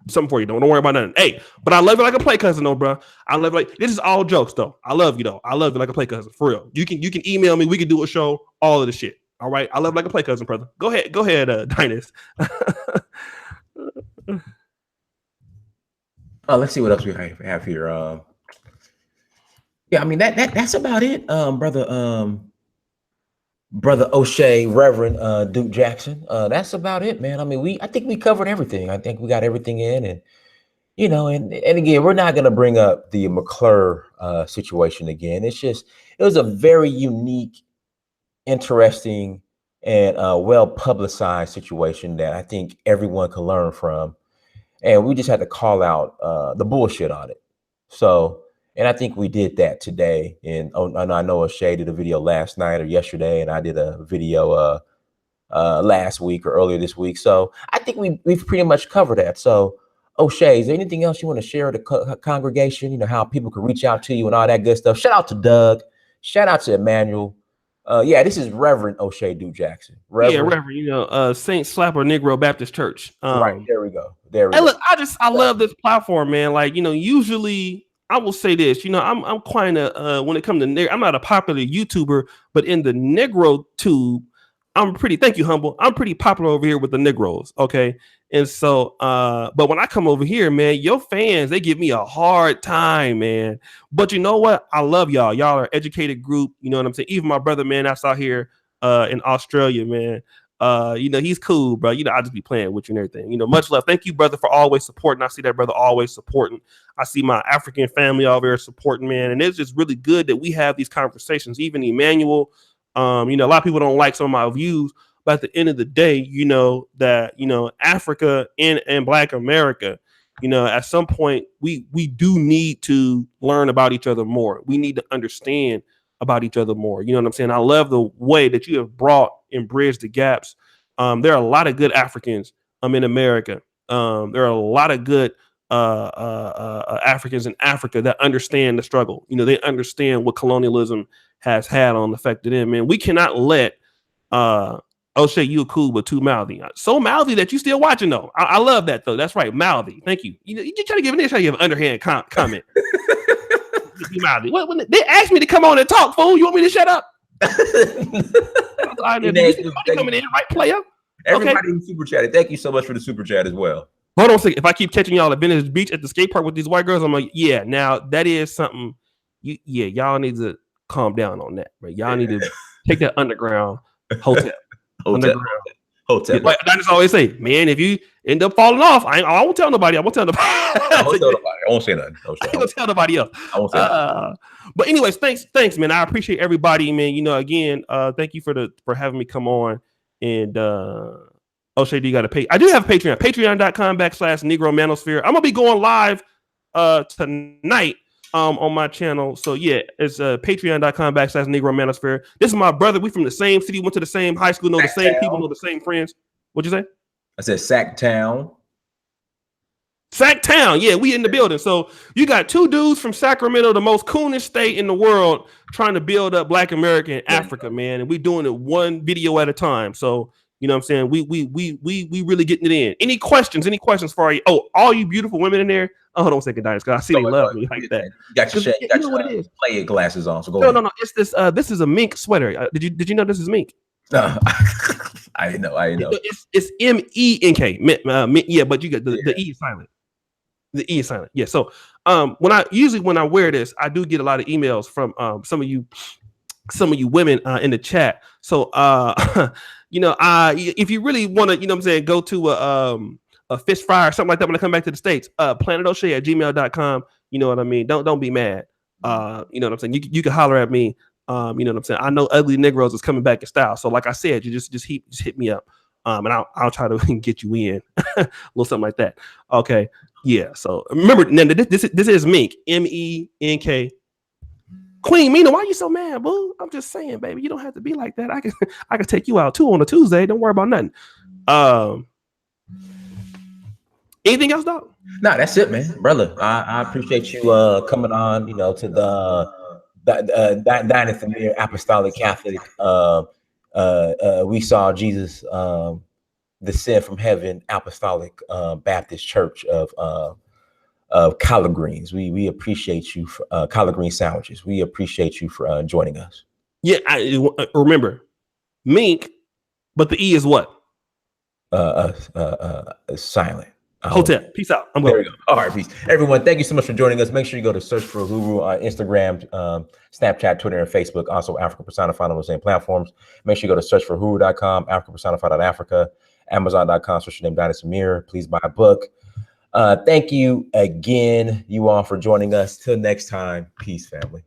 Don't worry about nothing. Hey, but I love you like a play cousin, though, bro. I love like this is all jokes, though. I love you, though. I love you like a play cousin, for real. You can email me. We can do a show. All of the shit. All right. I love like a play cousin, brother. Go ahead, Dynast. Let's see what else we have here. Yeah, I mean that's about it, brother Oshay, Reverend Duke Jackson. That's about it, man. I mean, I think we covered everything. I think we got everything in, and and again, we're not gonna bring up the McClure situation again. It was a very unique, interesting, and well publicized situation that I think everyone can learn from, and we just had to call out the bullshit on it. So. And I think we did that today. And I know Oshay did a video last night or yesterday, and I did a video last week or earlier this week. So I think we've pretty much covered that. So Oshay, is there anything else you want to share with the congregation? How people can reach out to you and all that good stuff. Shout out to Doug. Shout out to Emmanuel. Yeah, this is Reverend Oshay Duke Jackson. Reverend. Saint Slapper Negro Baptist Church. Right, there we go. Look, I love this platform, man. Like, usually I will say this, I'm quite when it comes to I'm not a popular YouTuber, but in the Negro tube, thank you, Humble. I'm pretty popular over here with the Negroes. Okay. And so, but when I come over here, man, your fans, they give me a hard time, man. But you know what? I love y'all. Y'all are an educated group. You know what I'm saying? Even my brother, man, that's out here in Australia, man. You know, he's cool, bro. You know, I just be playing with you and everything. You know, much love. Thank you, brother, for always supporting. I see that brother always supporting. I see my African family all there supporting, man. And it's just really good that we have these conversations. Even Emmanuel, you know, a lot of people don't like some of my views, but at the end of the day, you know, that, you know, Africa and Black America, you know, at some point we do need to learn about each other more. We need to understand about each other more. You know what I'm saying? I love the way that you have brought and bridged the gaps. There are a lot of good Africans in America. There are a lot of good Africans in Africa that understand the struggle. You know, they understand what colonialism has had on affected them. Man, we cannot let Oshay, you cool, but too mouthy. So mouthy that you still watching though. I love that though. That's right, mouthy. Thank you. You know, you try to give an try to give an underhand comment. Mouthy. When they asked me to come on and talk, fool, you want me to shut up? Coming in, right, player? Everybody in super chatted. Thank you so much for the super chat as well. Hold on a second. If I keep catching y'all at Venice Beach at the skate park with these white girls, I'm like, yeah. Now that is something. Y'all need to calm down on that, right? Y'all need to take that underground hotel. Underground. Hotel. Like I just always say, man, if you end up falling off, I won't tell nobody. I won't tell nobody. I won't say nothing. I ain't gonna tell nobody else. I won't say nothing. But anyways, thanks, man. I appreciate everybody, man. You know, again, thank you for having me come on. And Oshay, do you got to pay? I do have a Patreon. Patreon.com/Negro Manosphere. I'm gonna be going live tonight on my channel. So yeah, it's patreon.com/Negro Manosphere. This is my brother. We from the same city, went to the same high school, know the same people, know the same friends. What'd you say? I said Sacktown. Sacktown, yeah, we in the building. So you got two dudes from Sacramento, the most coolest state in the world, trying to build up Black America in Africa, man. And we doing it one video at a time. So you know what I'm saying? We really getting it in. Any questions for you? Oh, all you beautiful women in there. Oh, hold on a second, Dice, because I see they love me like that. You got your you know what it is? Play your glasses on. So go ahead. No. It's this. This is a mink sweater. Did you know this is mink? No, I didn't know. It's MENK. Yeah, but you got the E is silent. The E is silent. Yeah. So when I wear this, I do get a lot of emails from some of you women in the chat. So you know, if you really want to, you know what I'm saying, go to a fish fry or something like that when I come back to the States, planetoshay@gmail.com. You know what I mean? Don't be mad. You know what I'm saying? You can holler at me. You know what I'm saying? I know Ugly Negroes is coming back in style. So like I said, you just hit me up. And I'll try to get you in. A little something like that. Okay. Yeah. So remember, this is Mink. MENK. Queen Mina, why you so mad, boo? I'm just saying, baby, you don't have to be like that. I can take you out too on a Tuesday. Don't worry about nothing. Anything else, dog? No, that's it, man, brother. I appreciate you coming on. You know, to the Dynasty Apostolic Catholic. We saw Jesus descend from heaven. Apostolic Baptist Church of collard greens. We appreciate you for collard green sandwiches. We appreciate you for joining us. Yeah, I remember Mink, but the E is what? Silent. Hotel. Peace out. I'm there going. We go. All right, peace. Everyone, thank you so much for joining us. Make sure you go to Search for Uhuru on Instagram, Snapchat, Twitter, and Facebook. Also, Africa Personified on those same platforms. Make sure you go to searchforuhuru.com, africapersonified.africa, amazon.com, search your name, Dynasty Mirror. Please buy a book. Thank you again, you all, for joining us. Till next time. Peace, family.